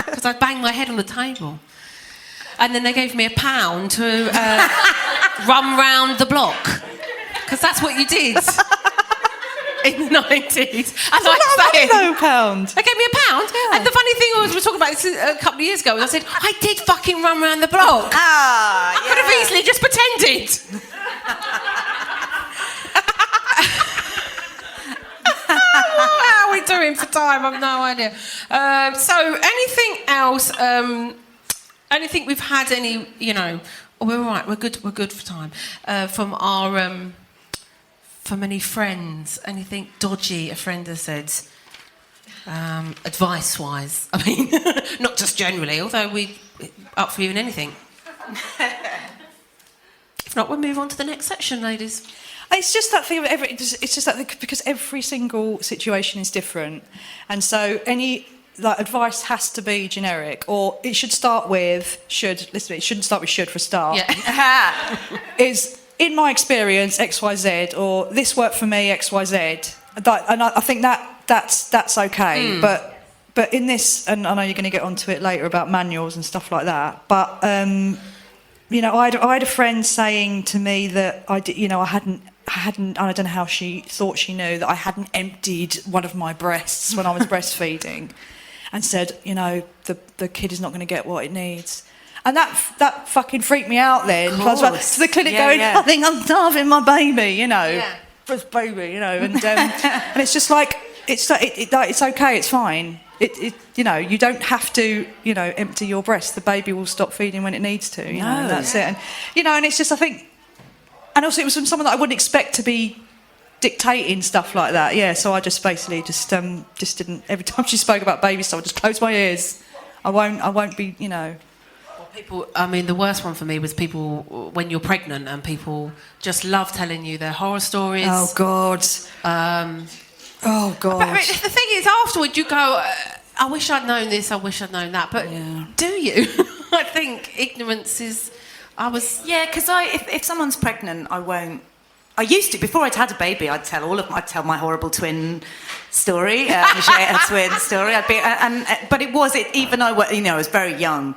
because I banged my head on the table. And then they gave me £1 to run round the block. Because that's what you did in the 90s. As I say, £1. they gave me £1. Yeah. And the funny thing was, we were talking about this a couple of years ago, and I said, I did fucking run round the block. Ah, I could have easily just pretended. How are we doing for time? I've no idea. So, anything else? Anything we've had? Any? We're all right. We're good. We're good for time. From our, from any friends? Anything dodgy? A friend has said. Advice-wise, I mean, not just generally. Although we up for even anything. If not, we'll move on to the next section, ladies. It's just that thing of because every single situation is different, and so any advice has to be generic, or it should start with should. Listen, it shouldn't start with should for a start. Yeah. Is in my experience X Y Z, or this worked for me X Y Z, and I think that's okay. But in this, and I know you're going to get onto it later about manuals and stuff like that, but. I had a friend saying to me that I hadn't, I don't know how she thought she knew that I hadn't emptied one of my breasts when I was breastfeeding, and said, the kid is not going to get what it needs. And that fucking freaked me out then. I was like, to the clinic going, I think I'm starving my baby, first baby, and it's just like, it's okay, it's fine. You don't have to, empty your breast. The baby will stop feeding when it needs to. And that's it. And and it's just, I think, and also it was from someone that I wouldn't expect to be dictating stuff like that. Yeah. So I just basically just didn't. Every time she spoke about baby stuff, I just closed my ears. I won't be. Well, people. I mean, the worst one for me was people when you're pregnant and people just love telling you their horror stories. Oh God. Oh God. But the thing is, afterwards you go, I wish I'd known this, I wish I'd known that. But do you? I think ignorance is... Yeah, because if someone's pregnant, I won't... I used to, before I'd had a baby, I'd tell my horrible twin story, Michelle, her twin story. But it was, even I was very young,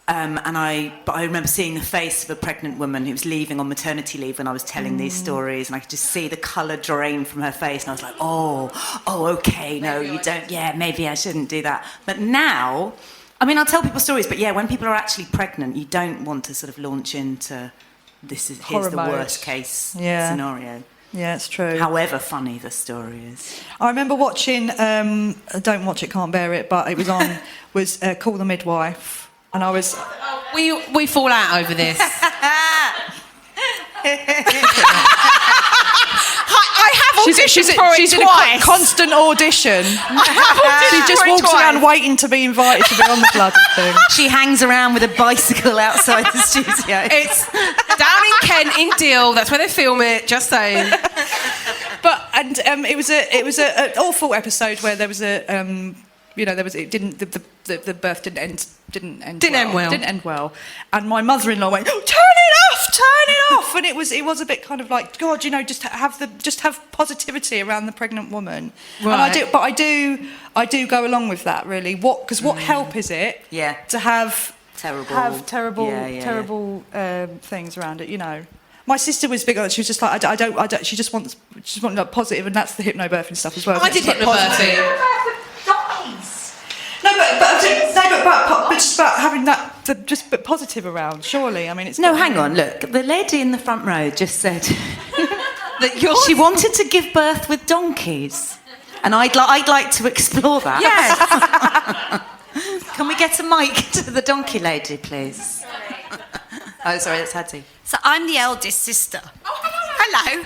But I remember seeing the face of a pregnant woman who was leaving on maternity leave when I was telling these stories, and I could just see the colour drain from her face, and I was like, oh, okay, no, you don't, maybe I shouldn't do that. But now, I mean, I'll tell people stories, but when people are actually pregnant, you don't want to sort of launch into here's the worst case scenario. Yeah, it's true. However funny the story is. I remember watching, don't watch it, can't bear it, but it was on, Call the Midwife. And I was... We fall out over this. I have auditioned for it twice. A constant audition. She just walks around waiting to be invited to be on the bloody thing. She hangs around with a bicycle outside the studio. It's down in Kent, in Deal. That's where they film it. Just saying. It was an awful episode where there was a. The birth didn't end well, and my mother-in-law went, "Oh, turn it off," and it was a bit kind of like, God, just have positivity around the pregnant woman, right. And I do go along with that really. What help is it? To have terrible things around it, My sister was big on it. She was just like, I don't. She just wanted like positive, and that's the hypnobirthing stuff as well. I did hypnobirthing. But just about having that, but positive around. Surely, I mean, it's no. Hang on, look. The lady in the front row just said that she wanted to give birth with donkeys, and I'd like to explore that. Yes. Can we get a mic to the donkey lady, please? Oh, sorry, that's Hatty. So I'm the eldest sister. Oh, hello.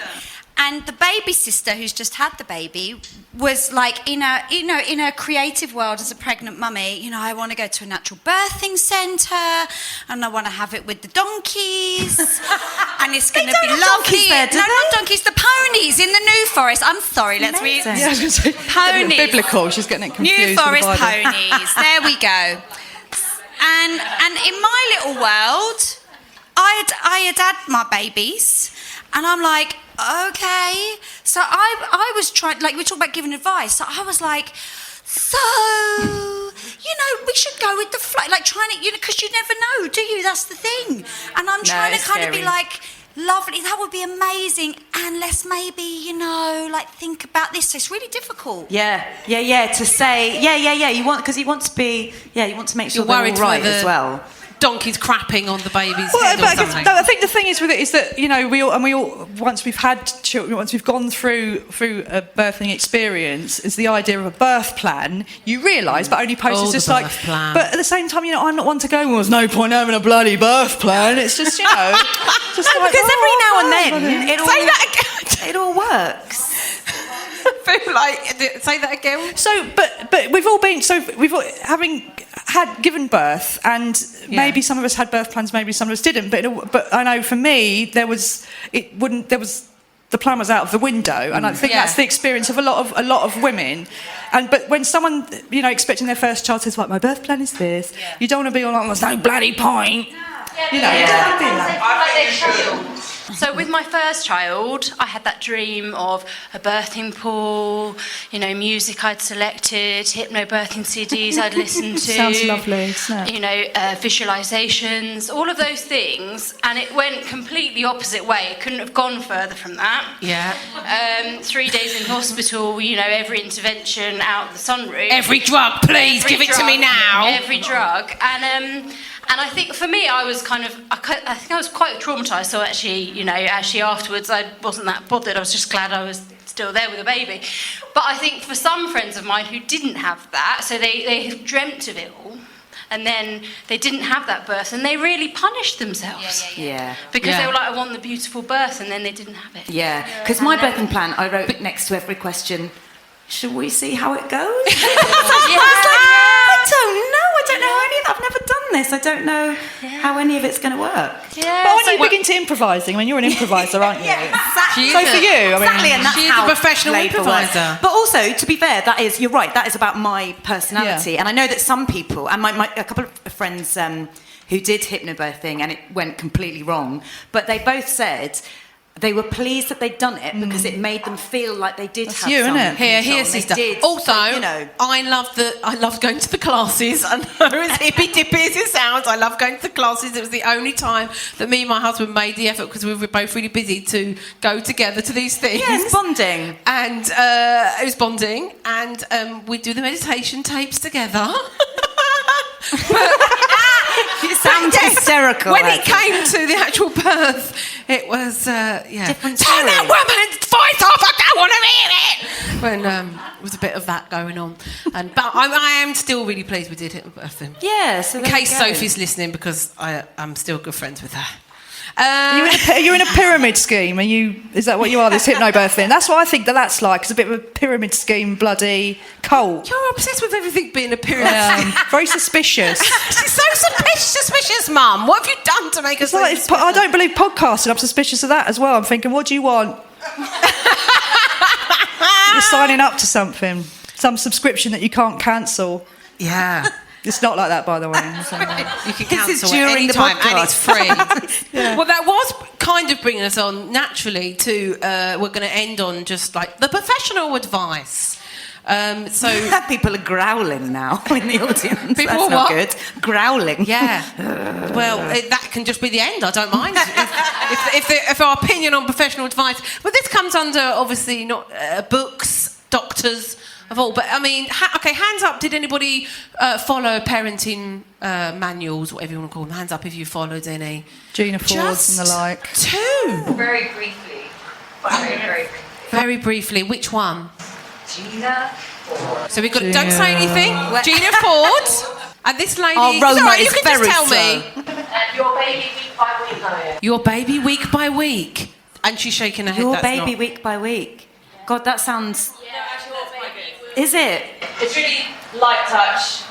And the baby sister who's just had the baby was like in a creative world as a pregnant mummy, I want to go to a natural birthing centre and I want to have it with the donkeys and it's going to be lovely. Not donkeys, the ponies in the New Forest. I'm sorry, let's read. Yeah, I was going to say, ponies. Biblical. She's getting it confused. New Forest ponies. There we go. And in my little world, I had had my babies. And I'm like, okay. So I was trying, like, we talked about giving advice. So I was like, we should go with the flow. Like, trying to, because you never know, do you? That's the thing. And I'm trying to kind of be like, lovely, that would be amazing. And let's maybe, think about this. So it's really difficult. Yeah. To say, You want to make sure you're worried they're all right as well. Donkeys crapping on the baby's head or something. I think the thing is with it is that we all once we've had children, once we've gone through a birthing experience, is the idea of a birth plan. You realise, but only post is just like. Plan. But at the same time, I'm not one to go. Well, there's no point having a bloody birth plan. It's just just like, because every now and then it all works. Say that again. So, but we've all been having had given birth, and maybe some of us had birth plans, maybe some of us didn't. But I know for me, the plan was out of the window, and I think that's the experience of a lot of women. But when someone expecting their first child says, "Like, my birth plan is this," you don't want to be all like, "There's no bloody point." So with my first child, I had that dream of a birthing pool, music I'd selected, hypnobirthing CDs I'd listened to. Sounds lovely, doesn't it? Visualizations, all of those things, and it went completely opposite way. It couldn't have gone further from that. Yeah. 3 days in hospital, every intervention out the sunroof. Every drug, please, give it to me now. Every drug, and I think for me, I was I think I was quite traumatised. So actually, afterwards, I wasn't that bothered. I was just glad I was still there with a baby. But I think for some friends of mine who didn't have that, so they dreamt of it all, and then they didn't have that birth, and they really punished themselves. Because they were like, I want the beautiful birth, and then they didn't have it. Yeah, because my birthing plan, I wrote next to every question, should we see how it goes? I don't know any of that. I've never done this. I don't know how any of it's going to work. Yeah, but when you begin to improvising, you're an improviser, aren't you? Exactly. So for you, Exactly, and that's she's how a professional improviser. But also, to be fair, you're right, that is about my personality. And I know that some people, and a couple of friends who did hypnobirthing and it went completely wrong, but they both said, they were pleased that they'd done it because it made them feel like they did have you, some innit? Here, control. sister. They did. Also, So, you know, I loved going to the classes. I know as hippy dippy as it sounds, I love going to the classes. It was the only time that me and my husband made the effort because we were both really busy to go together to these things. yes, bonding. And it was bonding, and we'd do the meditation tapes together. It sounds hysterical. When it came to the actual birth, it was Different turn that story. woman's voice off! I don't want to hear it. When there was a bit of that going on, but I am still really pleased we did it. Yeah. So In case Sophie's listening, because I'm still good friends with her. You're in a pyramid scheme. Is that what you are? This hypnobirth thing. That's what I think that's like. It's a bit of a pyramid scheme, bloody cult. You're obsessed with everything being a pyramid. Very suspicious. She's so suspicious, Mum. What have you done to make us so It's like, I don't believe podcasting. I'm suspicious of that as well. I'm thinking, what do you want? You're signing up to something, some subscription that you can't cancel. Yeah. It's not like that, by the way. You can This is cancel during at any the time, podcast. and it's free. Well, that was kind of bringing us on naturally to we're going to end on just like the professional advice. So people are growling now in the audience. People That's are not what? good. Growling. yeah, well, that can just be the end. I don't mind if our opinion on professional advice. But this comes under obviously not books, doctors. Of all, but I mean, okay, hands up. Did anybody follow parenting manuals, whatever you want to call them? Hands up if you followed any. Gina Ford and the like. Two. Very briefly. Very briefly. Very briefly, which one? Gina Ford. So we got. Don't say anything. Gina Ford. And this lady. Oh, Roma Sorry, you is can very just tell slow. me. And your baby week by week, though. Your baby week by week, and she's shaking her head. Your That's baby not- week by week. God, that sounds. Is it? It's really light touch.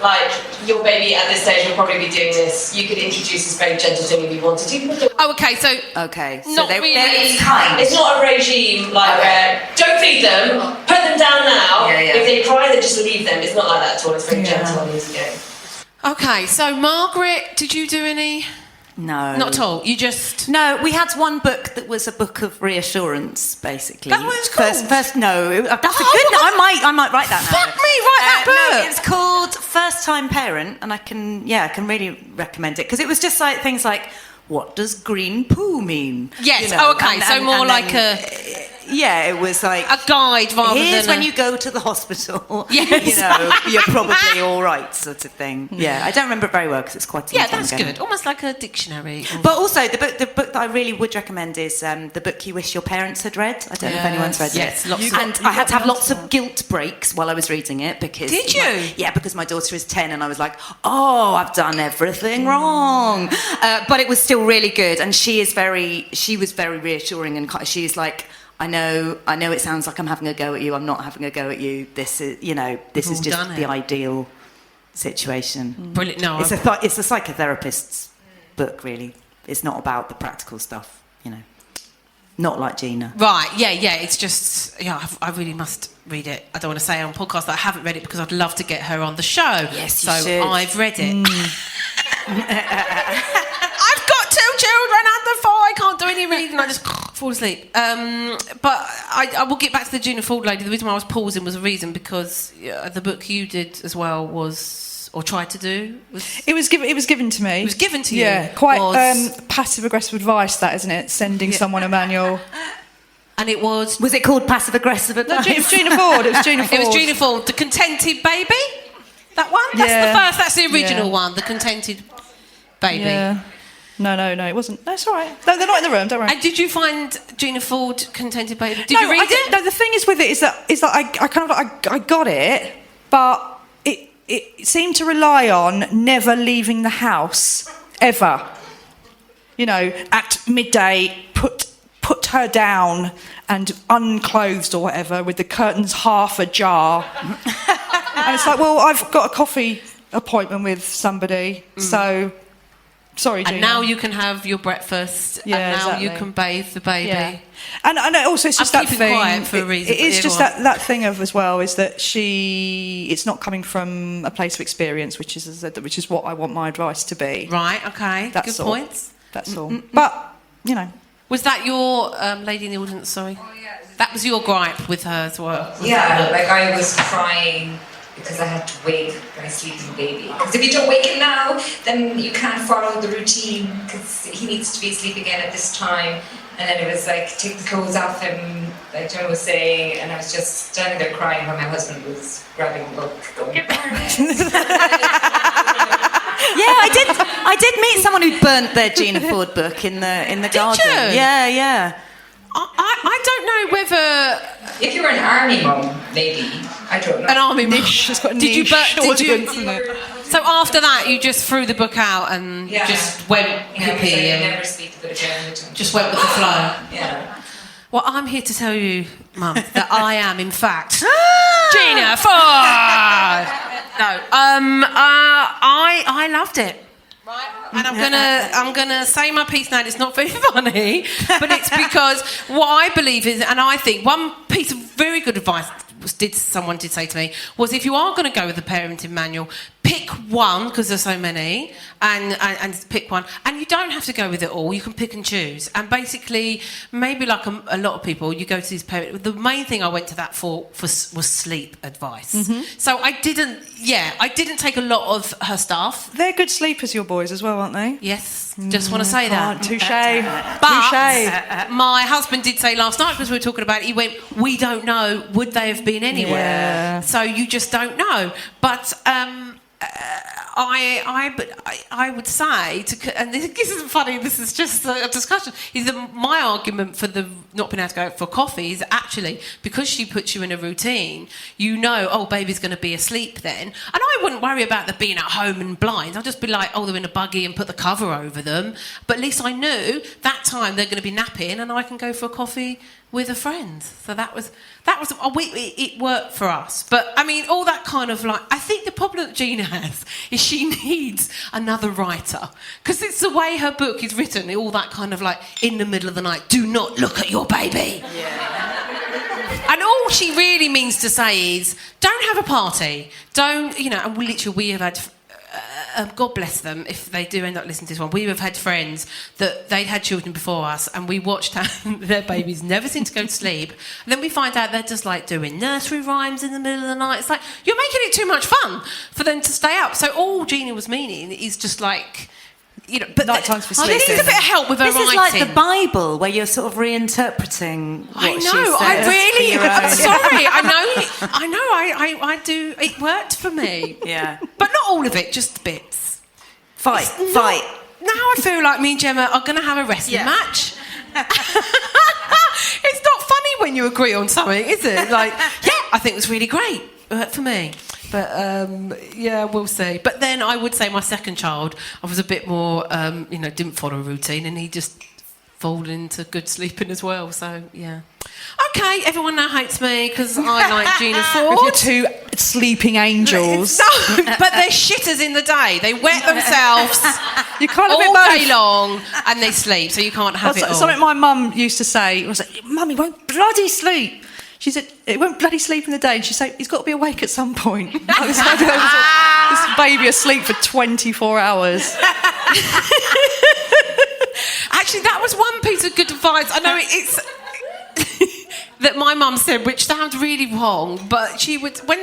Like, your baby at this stage will probably be doing this. You could introduce this very gentle thing if you wanted to. Oh, okay. So Okay. So Not really. It's kind. It's not a regime like where don't feed them, put them down now. Yeah, yeah. If they cry, then just leave them. It's not like that at all. It's very gentle and easy going. okay. So Margaret, did you do any? No. Not at all. You just. No, we had one book that was a book of reassurance, basically. That was cool. First, no, that's a good. I might write that now. Fuck me, write that book. No, it's called First Time Parent, and I can really recommend it because it was just like things like, what does green poo mean? Yes. You know, okay. So more like then, yeah, it was like a guide rather here's than when you go to the hospital. Yes. You know, you're probably all right, sort of thing. Yeah, I don't remember it very well because it's quite a long Yeah, time that's ago. good. Almost like a dictionary. But also, the book that I really would recommend is the book you wish your parents had read. I don't know if anyone's read Yes, it. lots of- And I had to have lots of guilt breaks while I was reading it because. Did you? Yeah, because my daughter is 10, and I was like, oh, I've done everything wrong. But it was still really good, and she was very reassuring, and she's like. I know it sounds like I'm having a go at you. I'm not having a go at you. This is, this is all just done the it. ideal situation. Brilliant. No, It's a psychotherapist's book, really. It's not about the practical stuff, Not like Gina. right. Yeah. It's just. Yeah. I really must read it. I don't want to say on podcast that I haven't read it because I'd love to get her on the show. Yes, you so should. I've read it. I've got 2 children under 4. I can't do any reading. I just fall asleep. But I will get back to the Gina Ford lady. The reason why I was pausing was a reason because the book you did as well was, or tried to do, was. It was given to me. It was given to you. Yeah, quite Was- passive aggressive advice. That isn't it? Sending someone a manual. And it was. Was it called passive aggressive No, advice? it was Gina Ford. It was Gina Ford. It was Gina Ford, the contented baby. That one. That's Yeah. the first. That's the original Yeah. one. The contented baby. Yeah. No, it wasn't. No, it's all right. No, they're not in the room. Don't worry. And did you find Gina Ford contented baby? Did no, you read I didn't. it? No, the thing is with it is that I got it, but it seemed to rely on never leaving the house ever. At midday, put her down and unclothed or whatever with the curtains half ajar. And it's like, well, I've got a coffee appointment with somebody, so. Sorry, Gina. And now you can have your breakfast. Yeah, and now exactly. you can bathe the baby. Yeah. And also it's just I'm that keeping thing. quiet for a reason, It is but just yeah, go that thing of as well is that it's not coming from a place of experience, which is what I want my advice to be. Right. Okay. That's Good all. points. That's all. But Was that your lady in the audience? Sorry. Oh, yeah. That was your gripe with her as well. Yeah, like I was crying because I had to wake my sleeping baby. Because if you don't wake him now, then you can't follow the routine because he needs to be asleep again at this time. And then it was like, take the clothes off him, like Gemma was saying, and I was just standing there crying while my husband was grabbing a book, going, Yeah, I did meet someone who burnt their Gina Ford book in the garden. you? Yeah. I don't know whether... if you were an army mum, maybe. I don't know. An army mum. She's got a Did you niche audience, isn't it? So after that, you just threw the book out and just went hippie and never speak of it again. just went with the flow. Yeah. Well, I'm here to tell you, Mum, that I am, in fact, Gina Ford. No, I loved it. Right. And I'm gonna say my piece now. It's not very funny, but it's because what I believe is, and I think one piece of very good advice someone did say to me was, if you are going to go with the parenting manual, pick one, because there's so many, and pick one, and you don't have to go with it all. You can pick and choose, and basically, maybe like a lot of people, you go to these parents. The main thing I went to that for was sleep advice. Mm-hmm. So I didn't take a lot of her stuff. They're good sleepers, your boys, as well, aren't they? Yes, just want to say that. Touche. But my husband did say last night, because we were talking about it, he went, we don't know, would they have been anywhere? Yeah. So you just don't know. But I would say, and this isn't funny, this is just a discussion, is that my argument for the not being able to go out for coffee is actually because she puts you in a routine, you know, oh, baby's going to be asleep then. And I wouldn't worry about them being at home and blind. I'd just be like, oh, they're in a buggy and put the cover over them. But at least I knew that time they're going to be napping and I can go for a coffee with a friend. So it worked for us. But I mean, all that kind of like, I think the problem that Gina has is she needs another writer, because it's the way her book is written, all that kind of like in the middle of the night, do not look at your baby. Yeah. And all she really means to say is, don't have a party, don't, you know. And we have had, God bless them if they do end up listening to this one. We have had friends that they'd had children before us, and we watched how their babies never seem to go to sleep. And then we find out they're just like doing nursery rhymes in the middle of the night. It's like, you're making it too much fun for them to stay up. So all Gina was meaning is just like, you know, but nighttimes for sleeping. They need a bit of help with her writing. This is like the Bible, where you're sort of reinterpreting what I know. she says. I'm sorry. I do. It worked for me. Yeah. But not all of it, just bits. Fight. Now I feel like me and Gemma are going to have a wrestling match. It's not funny when you agree on something, is it? Like, yeah, I think it was really great. For me. But, yeah, we'll see. But then I would say my second child, I was a bit more, didn't follow a routine, and he just fallen into good sleeping as well. So, yeah. Okay, everyone now hates me because I like Gina Ford. With your two sleeping angels. No, but they're shitters in the day. They wet themselves You can't have all it both. day long, and they sleep, so you can't have it all. Something my mum used to say was like, Mum, he won't bloody sleep. She said, it won't bloody sleep in the day. And she'd say, he's got to be awake at some point. This baby asleep for 24 hours. Actually, that was one piece of good advice. I know it's that my mum said, which sounds really wrong, but she would, when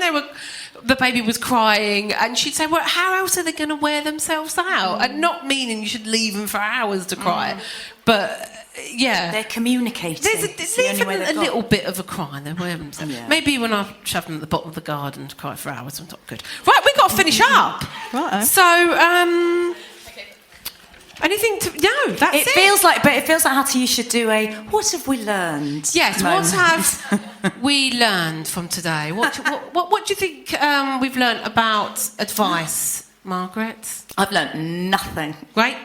the baby was crying, and she'd say, well, how else are they going to wear themselves out? And not meaning you should leave them for hours to cry, but yeah. They're communicating. There's even a little bit of a cry in there. Yeah. Maybe when I shove them at the bottom of the garden to cry for hours, I'm not good. Right, we've got to finish up. Right. So, anything to... No, that's it. It feels like Hatty, you should do a what have we learned? Yes, moment. what have we learned from today? What do you think we've learned about advice, Margaret? I've learned nothing. Great.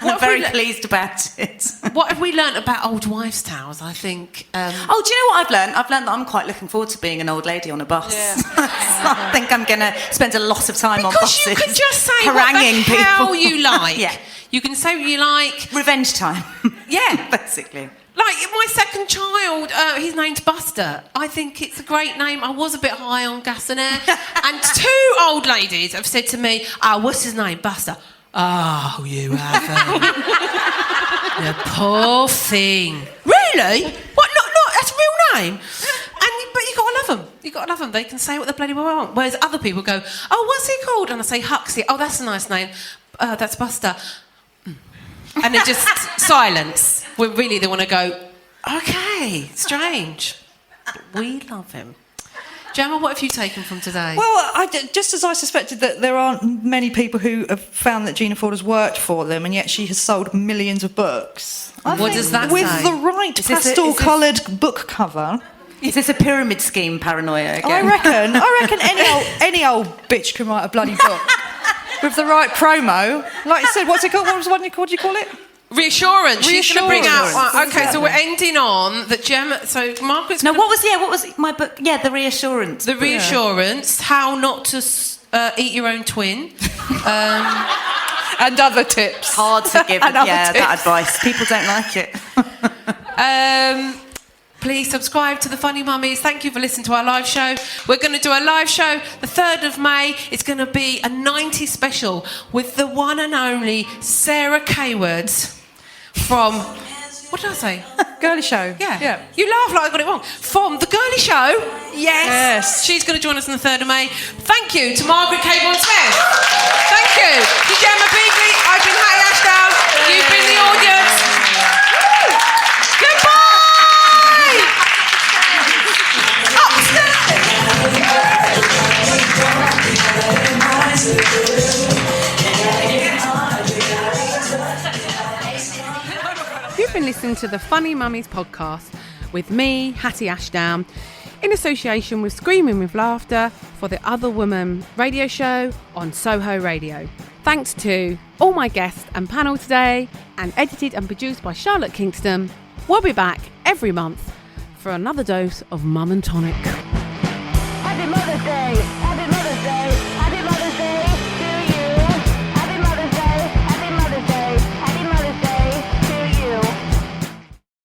I'm very pleased about it. What have we learnt about old wives' tales, I think? Do you know what I've learnt? I've learnt that I'm quite looking forward to being an old lady on a bus. Yeah. I think I'm going to spend a lot of time on buses. Because you can just say haranguing what the hell people. you like. Yeah. You can say what you like. Revenge time. Yeah. Basically. Like, my second child, his name's Buster. I think it's a great name. I was a bit high on gas and air. And two old ladies have said to me, what's his name? Buster. Oh, you haven't. You poor thing. Really? What? Not that's a real name. But you gotta love them. You gotta love them. They can say what the bloody well want. Whereas other people go, oh, what's he called? And I say Huxley. Oh, that's a nice name. That's Buster. And then just silence. When really they want to go, okay, strange. We love him. Gemma, what have you taken from today? Well, just as I suspected that there aren't many people who have found that Gina Ford has worked for them, and yet she has sold millions of books. What does that with say? The right pastel-coloured book cover. Is this a pyramid scheme paranoia again? I reckon any old bitch can write a bloody book with the right promo. Like you said, what's it called? What do you call it? Reassurance. She's going to bring out one. Okay, Exactly. so we're ending on that Gemma. So Margaret's. No, what was my book? Yeah, the reassurance. The reassurance. How not to eat your own twin. And other tips. Hard to give. And other that tips. advice. People don't like it. Please subscribe to the Funny Mummies. Thank you for listening to our live show. We're going to do a live show the 3rd of May. It's going to be a 90s special with the one and only Sarah Cawood from... What did I say? Girly Show. Yeah. You laugh like I got it wrong. From The Girly Show. Yes. She's going to join us on the 3rd of May. Thank you to Margret Cabourn-Smith. Thank you to Gemma Beagly. I've been Hatty Ashdown. You've been the audience. Goodbye. You've been listening to the Funny Mummies podcast with me, Hatty Ashdown, in association with Screaming with Laughter for the Other Woman radio show on Soho Radio. Thanks to all my guests and panel today, and edited and produced by Charlotte Kingston. We'll be back every month for another dose of Mum and Tonic. Happy Mother's Day! Happy Mother's Day!